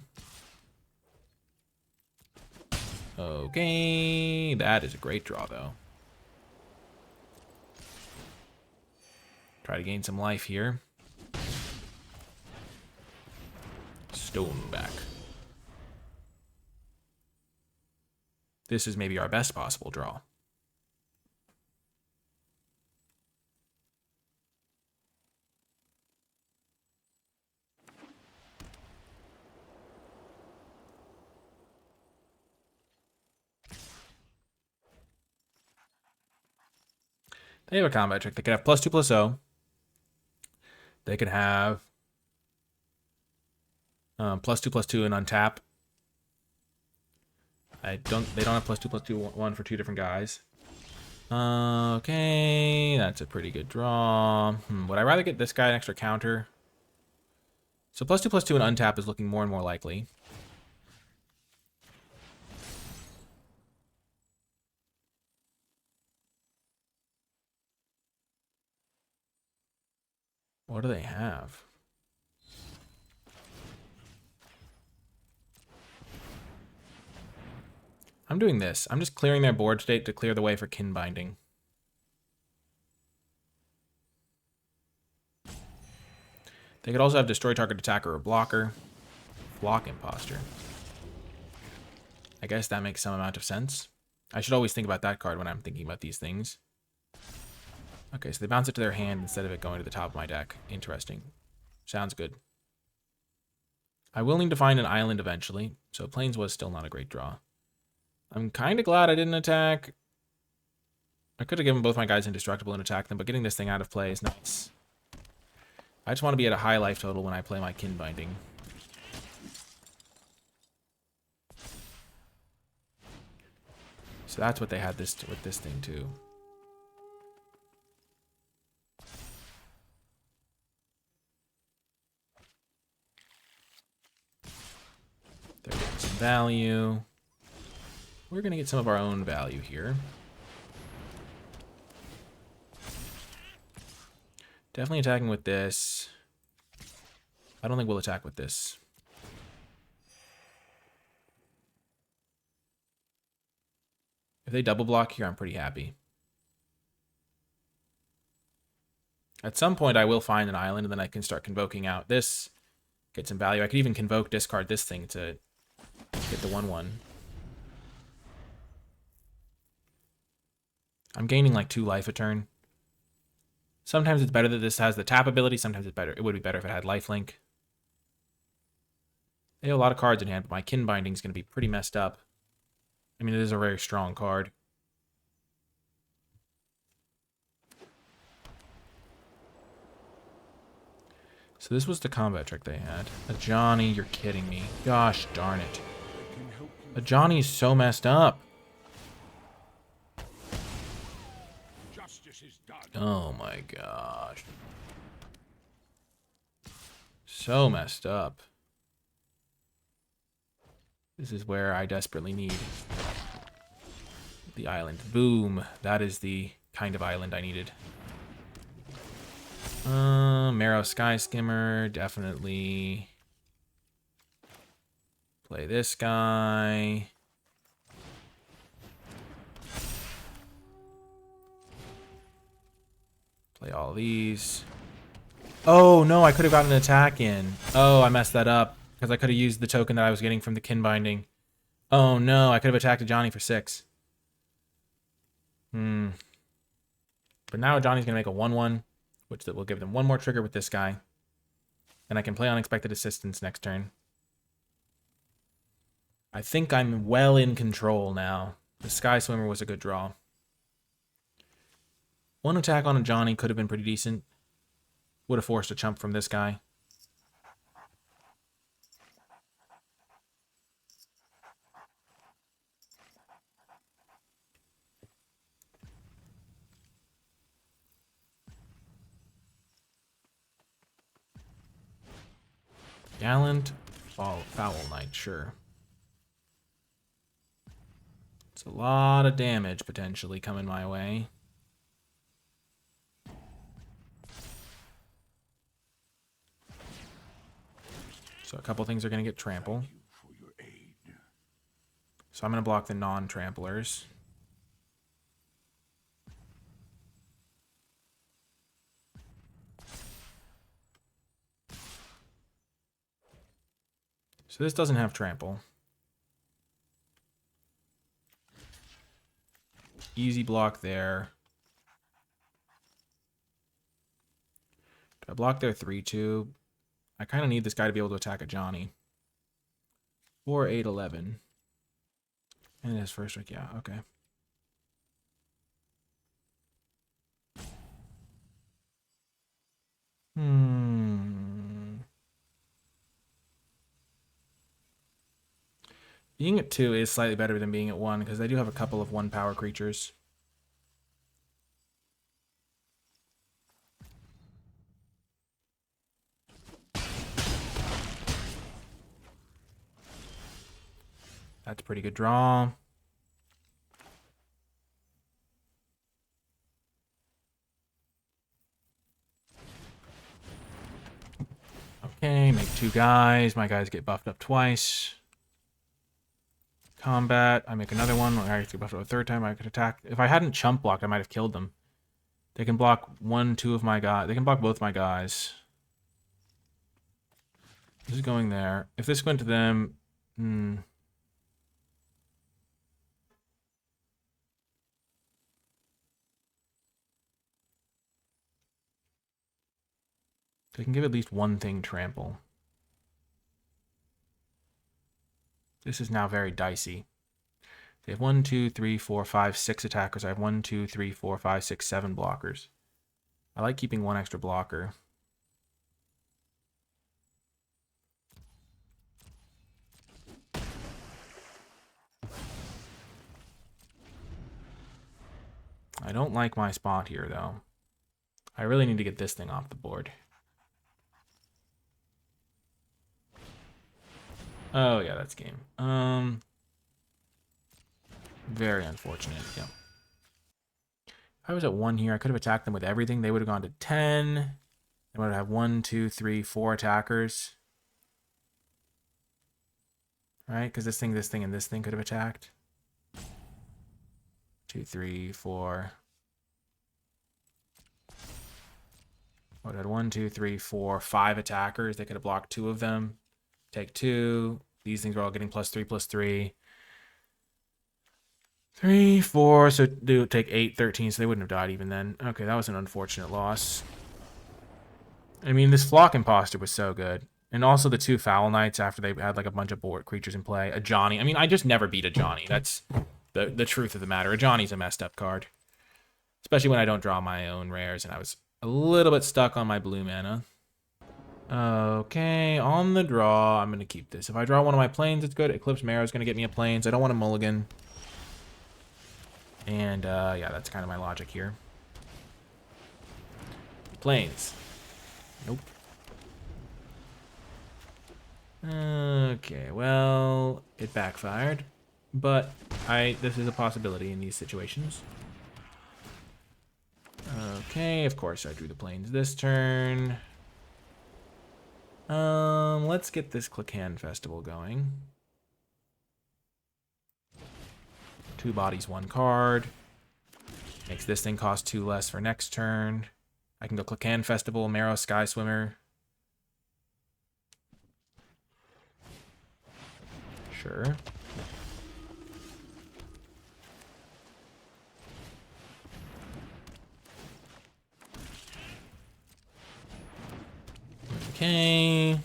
Okay, that is a great draw, though. Try to gain some life here. Stoneback. This is maybe our best possible draw. They have a combat trick. They could have +2/+0. They could have +2/+2 and untap. They don't have +2/+2 one for 2 different guys. Okay, that's a pretty good draw. Would I rather get this guy an extra counter? So +2/+2 and untap is looking more and more likely. What do they have? I'm doing this. I'm just clearing their board state to clear the way for kin binding. They could also have destroy target attacker or blocker. Block imposter. I guess that makes some amount of sense. I should always think about that card when I'm thinking about these things. Okay, so they bounce it to their hand instead of it going to the top of my deck. Interesting. Sounds good. I will need to find an island eventually, so Plains was still not a great draw. I'm kind of glad I didn't attack. I could have given both my guys indestructible and attacked them, but getting this thing out of play is nice. I just want to be at a high life total when I play my kin binding. So that's what they had this with this thing too. They're getting some value. We're going to get some of our own value here. Definitely attacking with this. I don't think we'll attack with this. If they double block here, I'm pretty happy. At some point, I will find an island, and then I can start convoking out this. Get some value. I could even convoke, discard this thing to get the 1/1. I'm gaining like 2 life a turn. Sometimes it's better that this has the tap ability. Sometimes it's better. It would be better if it had lifelink. They have a lot of cards in hand, but my kin binding is going to be pretty messed up. I mean, it is a very strong card. So this was the combat trick they had. A Johnny, you're kidding me. Gosh darn it. A Johnny's so messed up. Oh my gosh. So messed up. This is where I desperately need the island. Boom. That is the kind of island I needed. Marrow Sky Skimmer, definitely. Play this guy. Play all these. Oh, no, I could have gotten an attack in. Oh, I messed that up because I could have used the token that I was getting from the kin binding. Oh, no, I could have attacked a Johnny for 6. But now Johnny's going to make a 1-1, which will give them one more trigger with this guy. And I can play Unexpected Assistance next turn. I think I'm well in control now. The Sky Swimmer was a good draw. One attack on a Johnny could have been pretty decent. Would have forced a chump from this guy. Gallant Foul Knight, sure. It's a lot of damage potentially coming my way. So a couple things are going to get trample. So I'm going to block the non-tramplers. So this doesn't have trample. Easy block there. Do I block their 3-2? I kind of need this guy to be able to attack a Johnny. 4, 8, 11. And his first strike, yeah, okay. Being at 2 is slightly better than being at 1 because they do have a couple of 1-power creatures. That's a pretty good draw. Okay, make 2 guys. My guys get buffed up twice. Combat. I make another one. I get buffed up a 3rd time. I could attack. If I hadn't chump blocked, I might have killed them. They can block 1, 2 of my guys. They can block both my guys. This is going there. If this went to them... They can give at least one thing trample. This is now very dicey. They have 1, 2, 3, 4, 5, 6 attackers. I have 1, 2, 3, 4, 5, 6, 7 blockers. I like keeping 1 extra blocker. I don't like my spot here, though. I really need to get this thing off the board. Oh, yeah, that's game. Very unfortunate, yeah. If I was at 1 here, I could have attacked them with everything. They would have gone to 10. They would have 1, 2, 3, 4 attackers. Right? Because this thing, and this thing could have attacked. 2, 3, 4. I would have had 1, 2, 3, 4, 5 attackers. They could have blocked 2 of them. Take 2. These things are all getting +3/+3. 3, 4. So they would take 8, 13. So they wouldn't have died even then. Okay, that was an unfortunate loss. I mean, this Flock Imposter was so good. And also the 2 Foul Knights after they had like a bunch of board creatures in play. A Johnny. I mean, I just never beat a Johnny. That's the truth of the matter. A Johnny's a messed up card. Especially when I don't draw my own rares and I was a little bit stuck on my blue mana. Okay, on the draw, I'm going to keep this. If I draw one of my planes, it's good. Eclipsed Marrow is going to get me a planes. I don't want a mulligan. And, yeah, that's kind of my logic here. Planes. Nope. Okay, well, it backfired. But this is a possibility in these situations. Okay, of course I drew the planes this turn. Let's get this Click-Hand Festival going. 2 bodies, 1 card. Makes this thing cost 2 less for next turn. I can go Click-Hand Festival, Marrow, Sky Swimmer. Sure. Okay.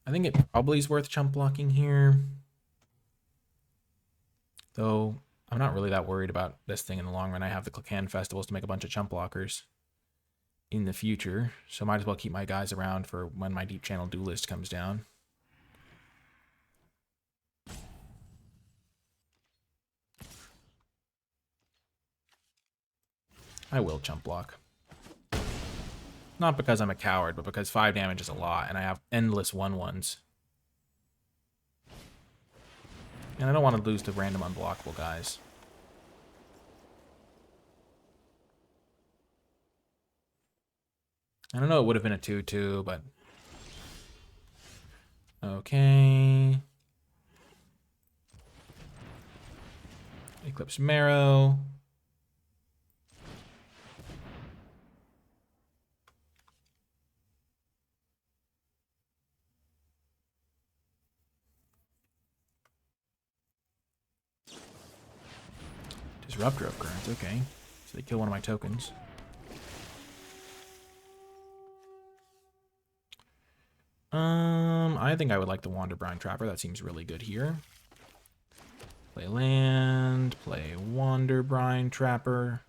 I think it probably is worth chump blocking here. Though, I'm not really that worried about this thing in the long run. I have the Click-Hand Festivals to make a bunch of chump blockers in the future. So might as well keep my guys around for when my Deep Channel Duelist comes down. I will chump block. Not because I'm a coward, but because 5 damage is a lot, and I have endless 1/1s. And I don't want to lose to random unblockable guys. I don't know, it would have been a 2/2, but... Okay. Eclipsed Marrow. Disruptor of Currents, okay. So they kill one of my tokens. I think I would like the Wanderbrine Trapper. That seems really good here. Play land, play Wanderbrine Trapper.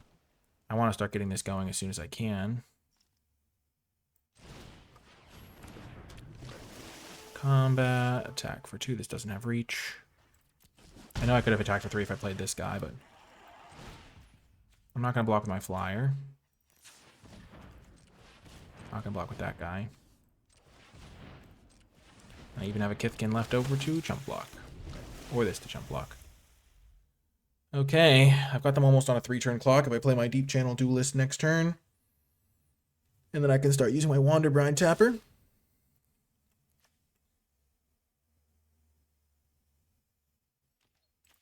I want to start getting this going as soon as I can. Combat, attack for 2. This doesn't have reach. I know I could have attacked for 3 if I played this guy, but I'm not going to block with my flyer. Not going to block with that guy. I even have a Kithkin left over to chump block. Or this to chump block. Okay, I've got them almost on a 3-turn clock. If I play my Deep Channel Duelist next turn, and then I can start using my Wanderbrine Tapper.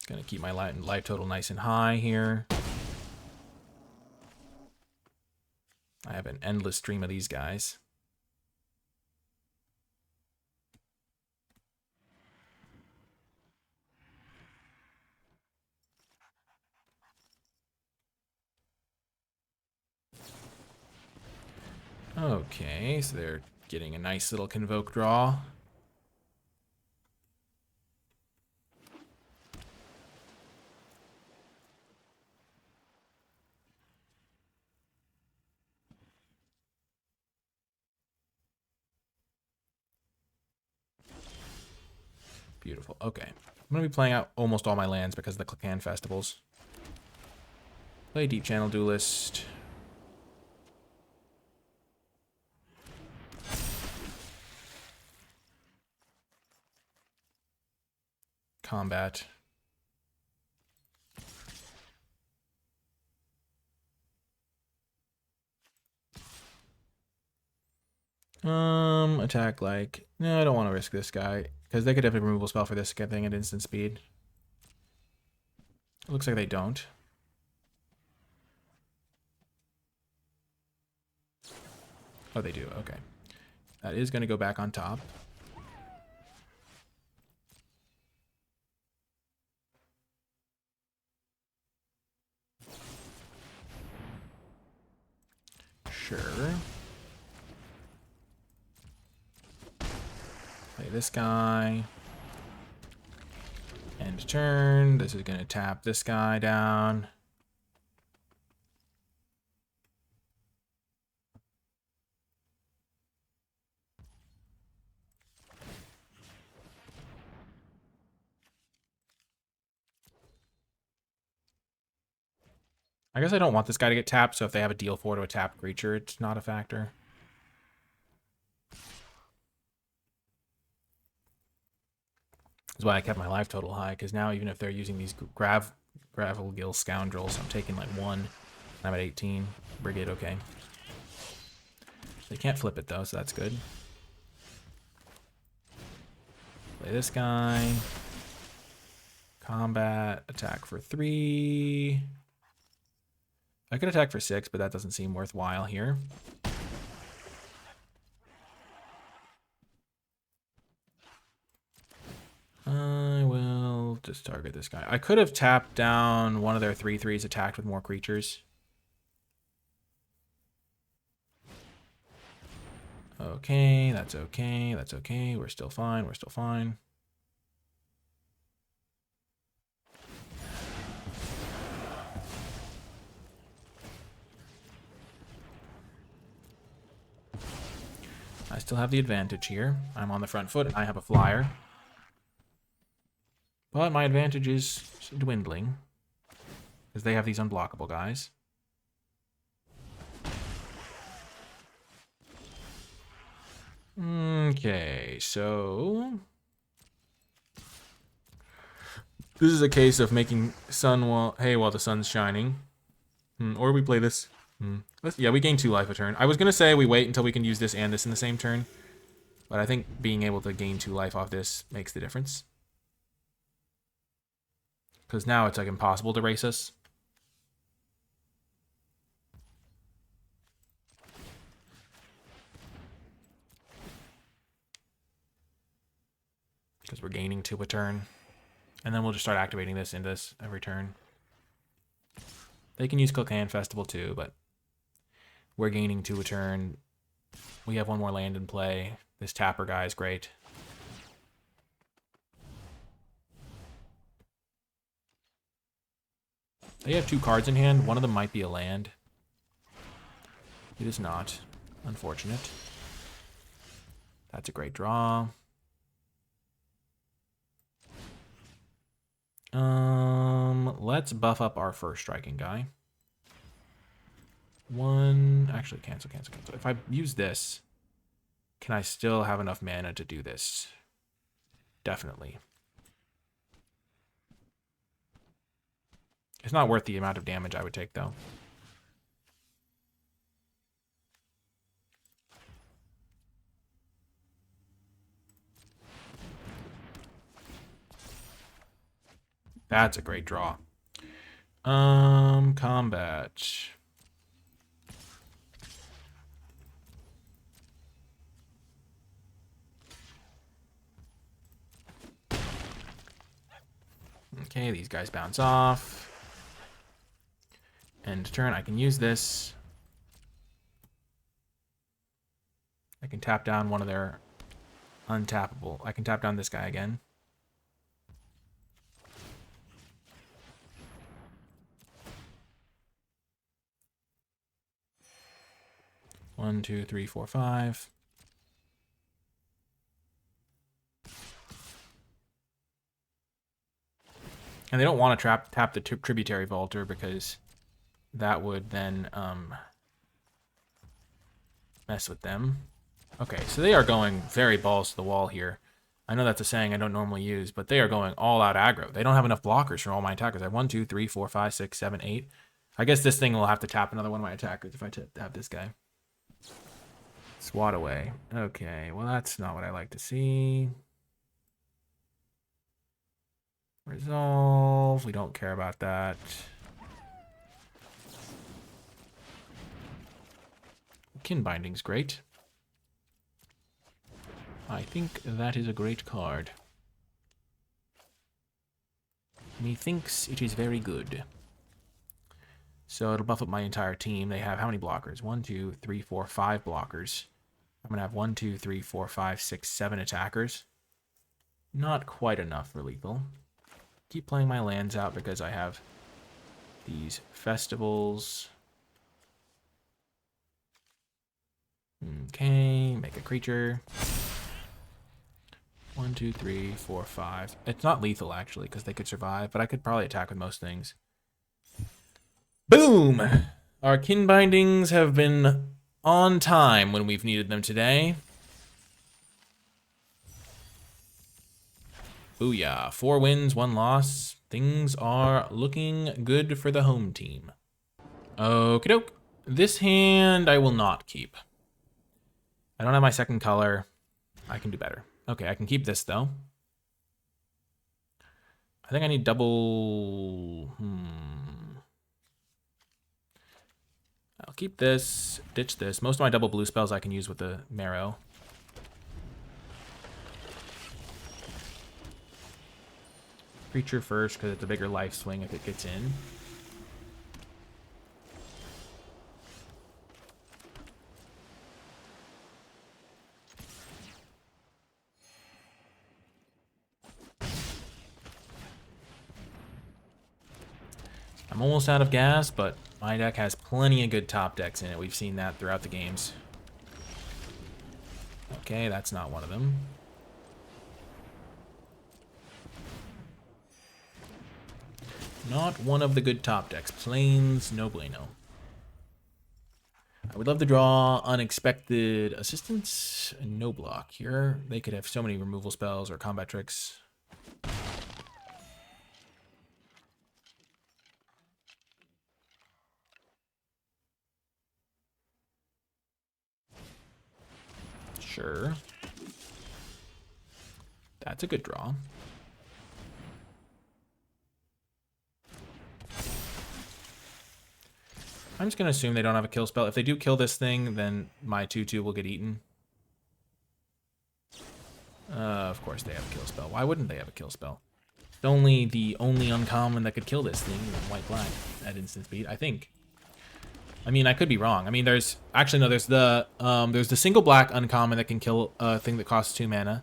Gonna keep my life total nice and high here. I have an endless stream of these guys. Okay, so they're getting a nice little Convoke draw. Beautiful. Okay. I'm going to be playing out almost all my lands because of the Click-Hand Festivals. Play Deep Channel Duelist. Combat. Attack like... No, I don't want to risk this guy. Because they could have a removal spell for this thing at instant speed. It looks like they don't. Oh, they do. Okay. That is going to go back on top. Sure. Play this guy. End turn. This is going to tap this guy down. I guess I don't want this guy to get tapped, so if they have a deal 4 to a tapped creature, it's not a factor. That's why I kept my life total high, because now even if they're using these Gravel Gill Scoundrels, I'm taking like 1. I'm at 18. Brigade, okay. They can't flip it though, so that's good. Play this guy. Combat, attack for 3. I could attack for 6, but that doesn't seem worthwhile here. I will just target this guy. I could have tapped down one of their 3/3s, attacked with more creatures. Okay, that's okay, that's okay. We're still fine, we're still fine. I still have the advantage here. I'm on the front foot and I have a flyer. But my advantage is dwindling, because they have these unblockable guys. Okay, so this is a case of making hay while the sun's shining. Or we play this. Yeah, we gain 2 life a turn. I was going to say we wait until we can use this and this in the same turn. But I think being able to gain 2 life off this makes the difference. Because now it's like impossible to race us. Because we're gaining 2 a turn. And then we'll just start activating this into this every turn. They can use Cocaine Festival too, but we're gaining 2 a turn. We have 1 more land in play. This Tapper guy is great. They have 2 cards in hand. One of them might be a land. It is not. Unfortunate. That's a great draw. Let's buff up our first striking guy. 1. Actually, cancel. If I use this, can I still have enough mana to do this? Definitely. It's not worth the amount of damage I would take, though. That's a great draw. Combat. Okay, these guys bounce off. End turn, I can use this. I can tap down one of their untappable. I can tap down this guy again. One, two, three, four, five. And they don't want to tap the Tributary Vaulter because that would then mess with them. Okay, so they are going very balls to the wall here. I know that's a saying I don't normally use, but they are going all out aggro. They don't have enough blockers for all my attackers. I have 1, 2, 3, 4, 5, 6, 7, 8. I guess this thing will have to tap another one of my attackers if I have this guy. Swat away. Okay, well that's not what I like to see. Resolve. We don't care about that. Kin Binding's great. I think that is a great card. Methinks it is very good. So it'll buff up my entire team. They have how many blockers? 1, 2, 3, 4, 5 blockers. I'm going to have 1, 2, 3, 4, 5, 6, 7 attackers. Not quite enough for lethal. Keep playing my lands out because I have these festivals. Okay, make a creature. 1, 2, 3, 4, 5. It's not lethal actually because they could survive, but I could probably attack with most things. Boom! Our kin bindings have been on time when we've needed them today. Booyah. 4 wins, 1 loss. Things are looking good for the home team. Okie doke. This hand I will not keep. I don't have my second color. I can do better. Okay, I can keep this though. I think I need double... I'll keep this, ditch this. Most of my double blue spells I can use with the Marrow. Creature first, because it's a bigger life swing if it gets in. I'm almost out of gas, but my deck has plenty of good top decks in it. We've seen that throughout the games. Okay, that's not one of them. Not one of the good top decks. Plains, no bueno. I would love to draw Unexpected Assistance. No block here. They could have so many removal spells or combat tricks. Sure. That's a good draw. I'm just going to assume they don't have a kill spell. If they do kill this thing, then my 2/2 will get eaten. Of course they have a kill spell. Why wouldn't they have a kill spell? It's only the only uncommon that could kill this thing, white-black, at instant speed, I think. I mean, I could be wrong. I mean, there's... Actually, no, there's the single black uncommon that can kill a thing that costs 2 mana.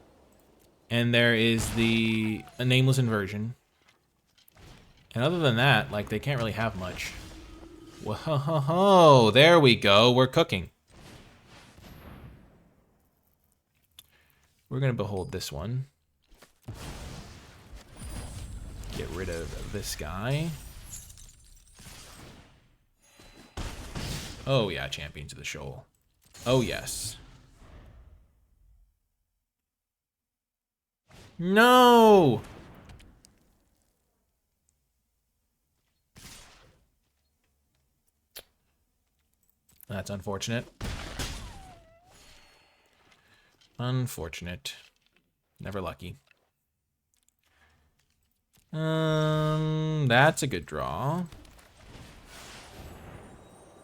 And there is a Nameless Inversion. And other than that, like, they can't really have much. Whoa, there we go. We're cooking. We're going to behold this one. Get rid of this guy. Oh, yeah, Champions of the Shoal. Oh, yes. No! That's unfortunate. Unfortunate. Never lucky. That's a good draw.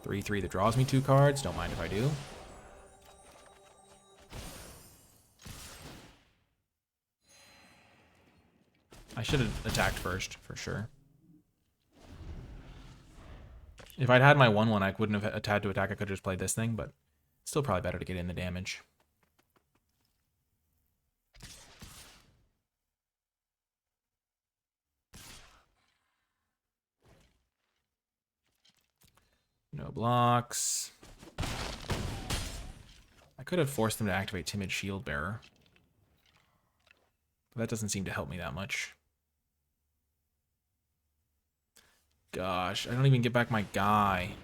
3/3 that draws me 2 cards. Don't mind if I do. I should have attacked first, for sure. If I'd had my 1/1, I wouldn't have had to attack. I could have just played this thing, but still probably better to get in the damage. No blocks. I could have forced them to activate Timid Shield Bearer. But that doesn't seem to help me that much. Gosh, I don't even get back my guy.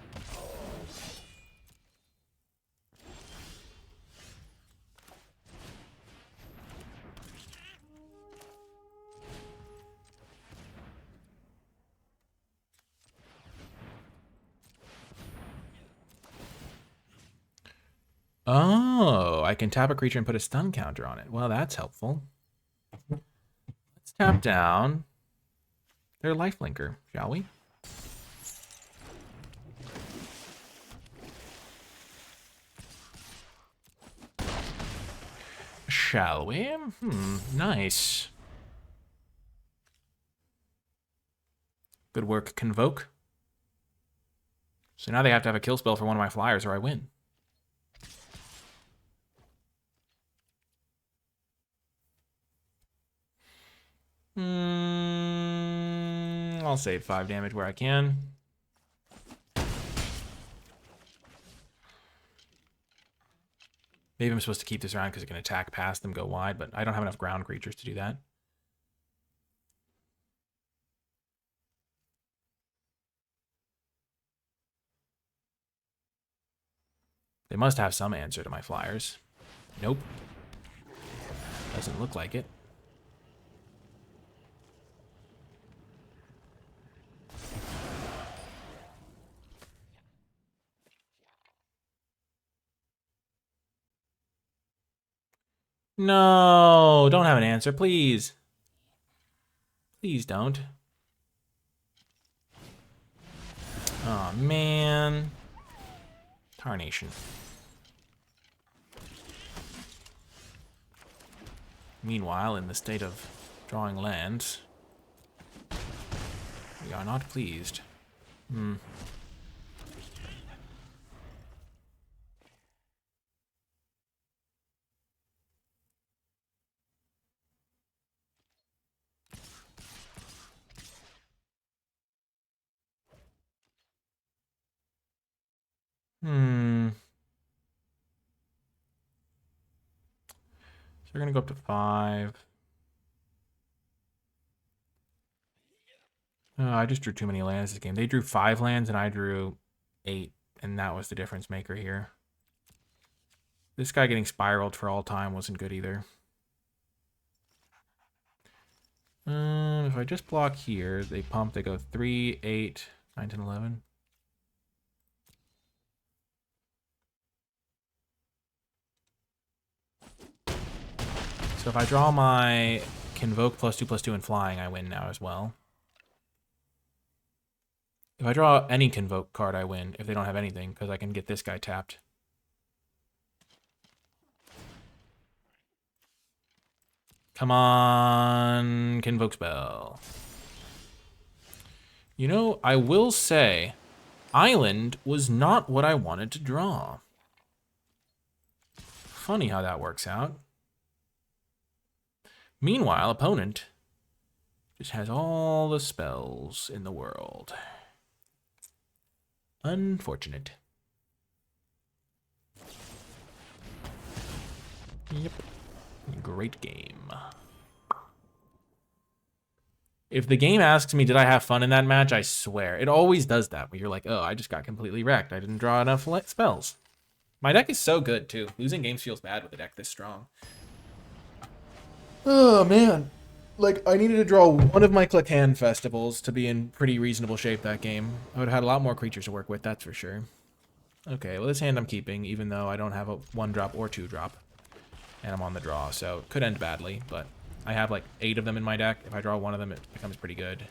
Oh, I can tap a creature and put a stun counter on it. Well, that's helpful. Let's tap down their lifelinker, shall we? Shall we? Nice. Good work, Convoke. So now they have to have a kill spell for one of my flyers or I win. I'll save 5 damage where I can. Maybe I'm supposed to keep this around because it can attack past them, go wide, but I don't have enough ground creatures to do that. They must have some answer to my flyers. Nope. Doesn't look like it. No, don't have an answer, please. Please don't. Oh, man. Tarnation. Meanwhile, in the state of drawing lands, we are not pleased. Hmm. Hmm. So we're gonna go up to 5. I just drew too many lands this game. They drew 5 lands and I drew 8, and that was the difference maker here. This guy getting spiraled for all time wasn't good either. If I just block here, they pump, they go 3, 8, 9, 10, 11. So if I draw my Convoke +2/+2 and flying, I win now as well. If I draw any Convoke card, I win if they don't have anything, because I can get this guy tapped. Come on, Convoke spell. You know, I will say, Island was not what I wanted to draw. Funny how that works out. Meanwhile, opponent just has all the spells in the world. Unfortunate. Yep. Great game. If the game asks me, did I have fun in that match, I swear. It always does that, where you're like, oh, I just got completely wrecked. I didn't draw enough spells. My deck is so good, too. Losing games feels bad with a deck this strong. Oh, man. Like, I needed to draw one of my click hand festivals to be in pretty reasonable shape that game. I would have had a lot more creatures to work with, that's for sure. Okay, well, this hand I'm keeping, even though I don't have a 1-drop or 2-drop. And I'm on the draw, so it could end badly, but I have like 8 of them in my deck. If I draw one of them, it becomes pretty good.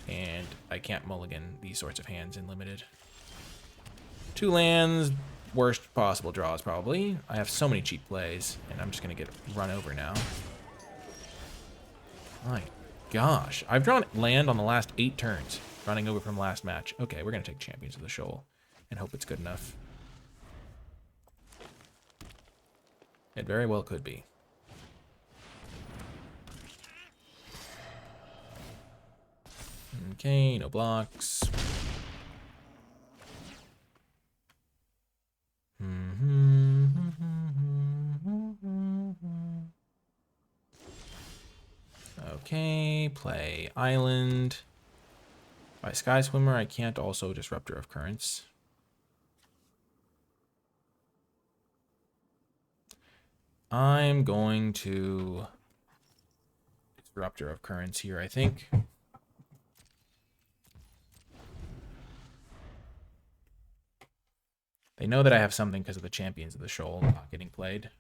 And I can't mulligan these sorts of hands in limited. 2 lands, worst possible draws probably. I have so many cheap plays, and I'm just gonna get run over now. My gosh, I've drawn land on the last 8 turns, running over from last match. Okay, we're gonna take Champions of the Shoal and hope it's good enough. It very well could be. Okay, no blocks. Okay, play Island. By Sky Swimmer, I can't also Disruptor of Currents. I'm going to Disruptor of Currents here, I think. They know that I have something because of the Champions of the Shoal not getting played.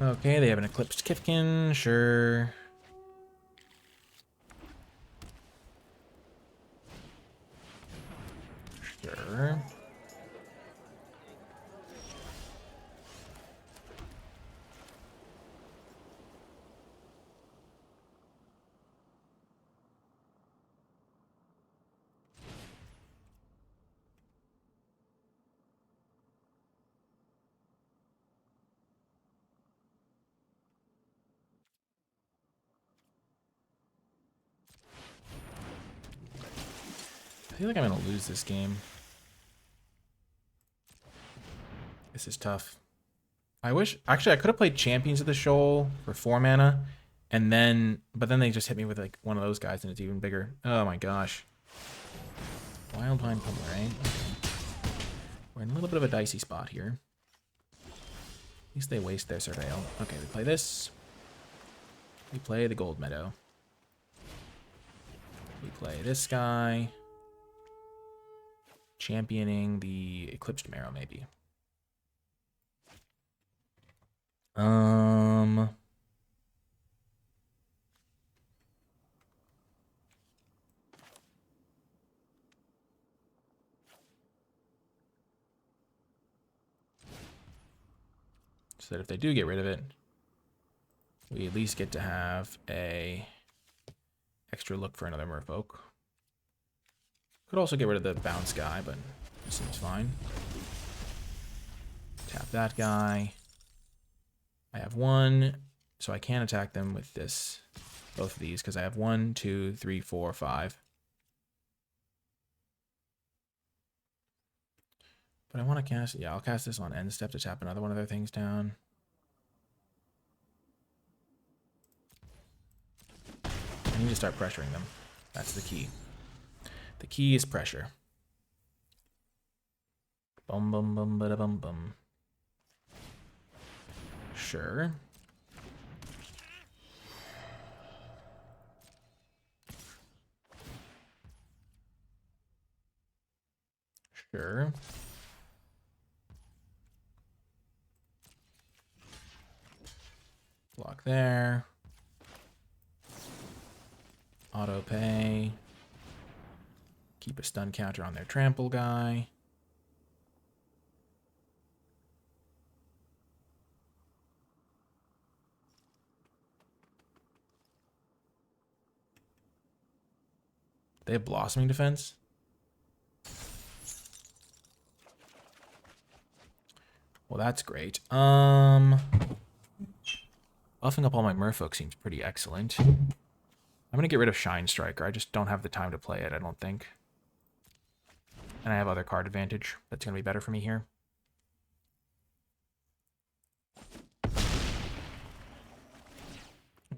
Okay, they have an Eclipsed Kithkin, sure. Sure. I feel like I'm going to lose this game. This is tough. I wish... Actually, I could have played Champions of the Shoal for 4 mana. And then... But then they just hit me with like one of those guys and it's even bigger. Oh my gosh. Wildvine Pummeler, right? We're in a little bit of a dicey spot here. At least they waste their Surveil. Okay, we play this. We play the Gold Meadow. We play this guy. Championing the Eclipsed Marrow, maybe. So that if they do get rid of it, we at least get to have a extra look for another Merfolk. Could also get rid of the bounce guy, but it seems fine. Tap that guy. I have 1, so I can attack them with this, both of these, because I have 1, 2, 3, 4, 5. But I want to cast, yeah, I'll cast this on end step to tap another one of their things down. I need to start pressuring them. That's the key. The key is pressure. Bum bum bum bada bum bum. Sure. Sure. Block there. Auto pay. Keep a stun counter on their trample guy. They have blossoming defense. Well, that's great. Buffing up all my merfolk seems pretty excellent. I'm gonna get rid of Shine Striker. I just don't have the time to play it, I don't think. And I have other card advantage. That's gonna be better for me here.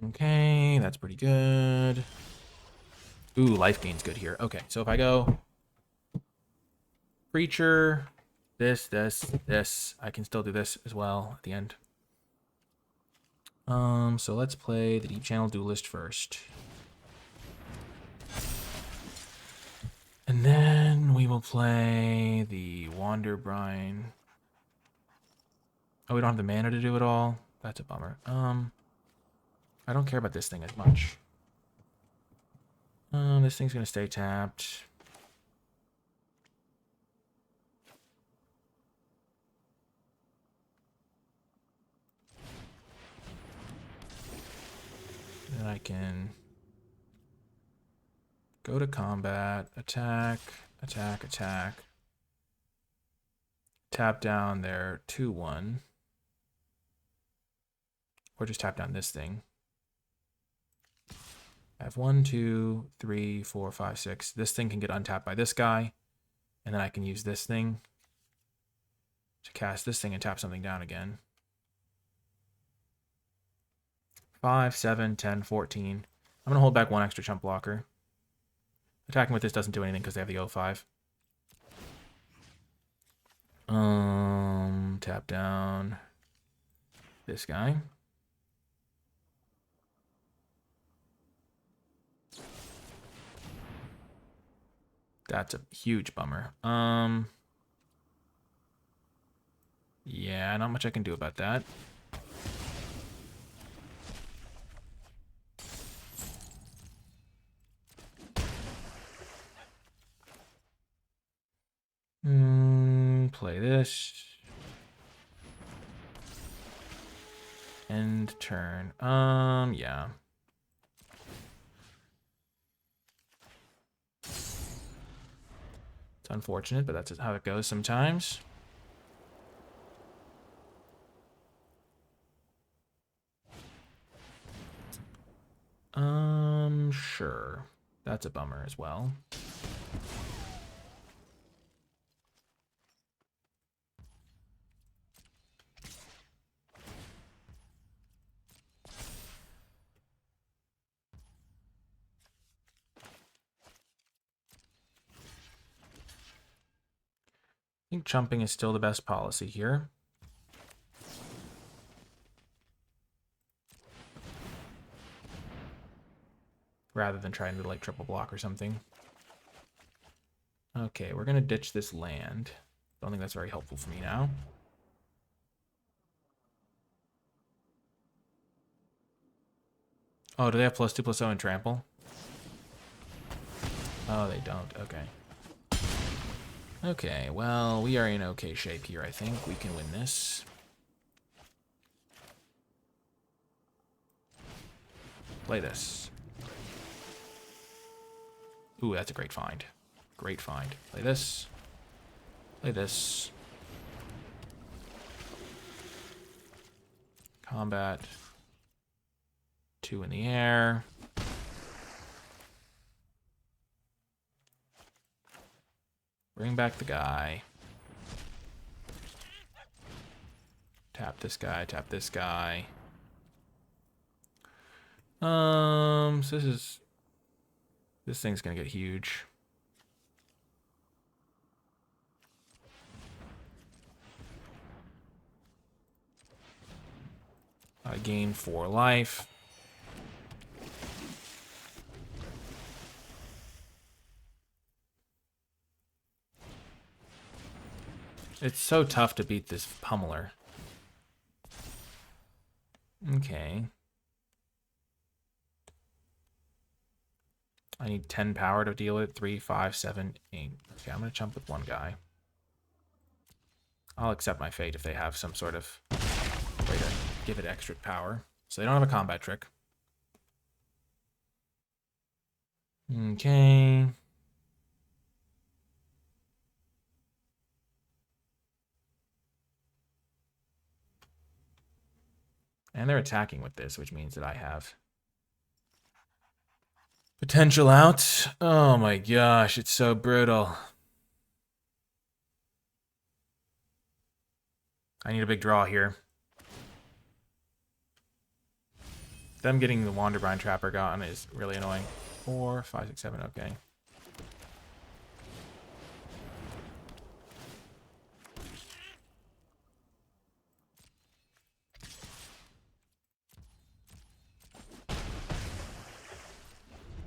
Okay, that's pretty good. Ooh, life gain's good here. Okay, so if I go Creature, this, I can still do this as well at the end. So let's play the Deep Channel Duelist first. And then we will play the Wander Brine. Oh, we don't have the mana to do it all? That's a bummer. I don't care about this thing as much. This thing's gonna stay tapped. Then I can go to combat, attack, attack, attack. Tap down their 2/1. Or just tap down this thing. I have 1, 2, 3, 4, 5, 6. This thing can get untapped by this guy. And then I can use this thing to cast this thing and tap something down again. 5, 7, 10, 14. I'm going to hold back 1 extra chump blocker. Attacking with this doesn't do anything because they have the 0-5. Tap down this guy. That's a huge bummer. Yeah, not much I can do about that. Play this. End turn. Yeah. It's unfortunate, but that's how it goes sometimes. Sure. That's a bummer as well. think chumping is still the best policy here. Rather than trying to like triple block or something. Okay, we're gonna ditch this land. Don't think that's very helpful for me now. Oh, do they have +2/+0 and trample? Oh, they don't. Okay. Okay, well, we are in okay shape here, I think. We can win this. Play this. Ooh, that's a great find. Great find. Play this. Play this. Combat. 2 in the air. Bring back the guy. Tap this guy, tap this guy. So this thing's gonna get huge. I gain 4 life. It's so tough to beat this pummeler. Okay. I need 10 power to deal it. 3, 5, 7, 8. Okay, I'm gonna jump with one guy. I'll accept my fate if they have some sort of way to give it extra power. So they don't have a combat trick. Okay. And they're attacking with this, which means that I have potential out. Oh my gosh, it's so brutal. I need a big draw here. Them getting the Wanderbrine Trapper gone is really annoying. 4, 5, 6, 7, okay.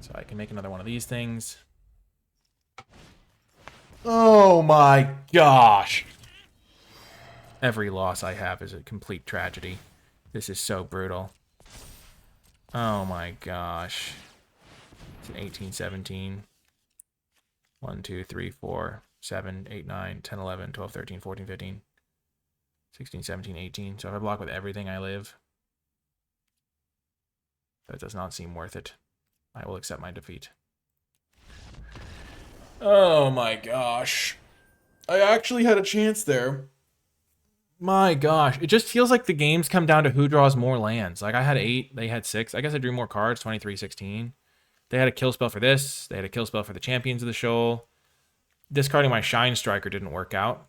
So I can make another one of these things. Oh my gosh. Every loss I have is a complete tragedy. This is so brutal. Oh my gosh. It's an 18, 17. 1, 2, 3, 4, 7, 8, 9, 10, 11, 12, 13, 14, 15, 16, 17, 18. So if I block with everything, I live. That does not seem worth it. I will accept my defeat. Oh my gosh. I actually had a chance there. My gosh. It just feels like the games come down to who draws more lands. Like I had 8, they had 6. I guess I drew more cards, 23, 16. They had a kill spell for this. They had a kill spell for the Champions of the Shoal. Discarding my Shine Striker didn't work out.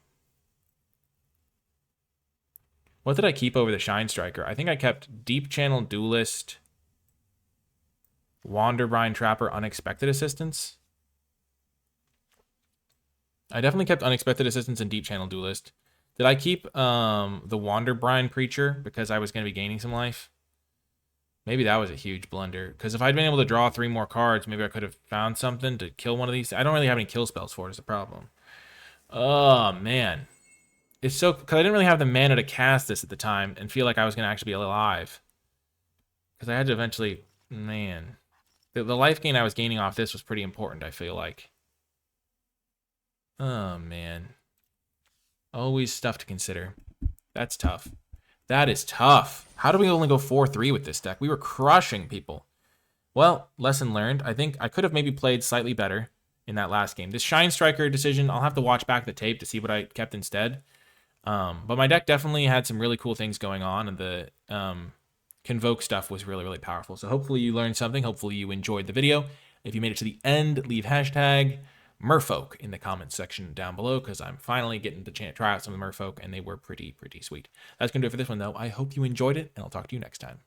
What did I keep over the Shine Striker? I think I kept Deep Channel Duelist, Wanderbrine Trapper, Unexpected Assistance. I definitely kept Unexpected Assistance and Deep Channel Duelist. Did I keep the Wanderbrine Preacher because I was going to be gaining some life? Maybe that was a huge blunder. Because if I'd been able to draw 3 more cards, maybe I could have found something to kill one of these. I don't really have any kill spells for it, is the problem. Oh, man. It's so... Because I didn't really have the mana to cast this at the time and feel like I was going to actually be alive. Because I had to eventually... Man. The life gain I was gaining off this was pretty important, I feel like. Oh, man. Always stuff to consider. That's tough. That is tough. How do we only go 4-3 with this deck? We were crushing people. Well, lesson learned. I think I could have maybe played slightly better in that last game. This Shine Striker decision, I'll have to watch back the tape to see what I kept instead. But my deck definitely had some really cool things going on, and the Convoke stuff was really, really powerful. So hopefully you learned something. Hopefully you enjoyed the video. If you made it to the end, leave hashtag Merfolk in the comments section down below, because I'm finally getting the chance to try out some of the Merfolk, and they were pretty sweet. That's going to do it for this one, though. I hope you enjoyed it, and I'll talk to you next time.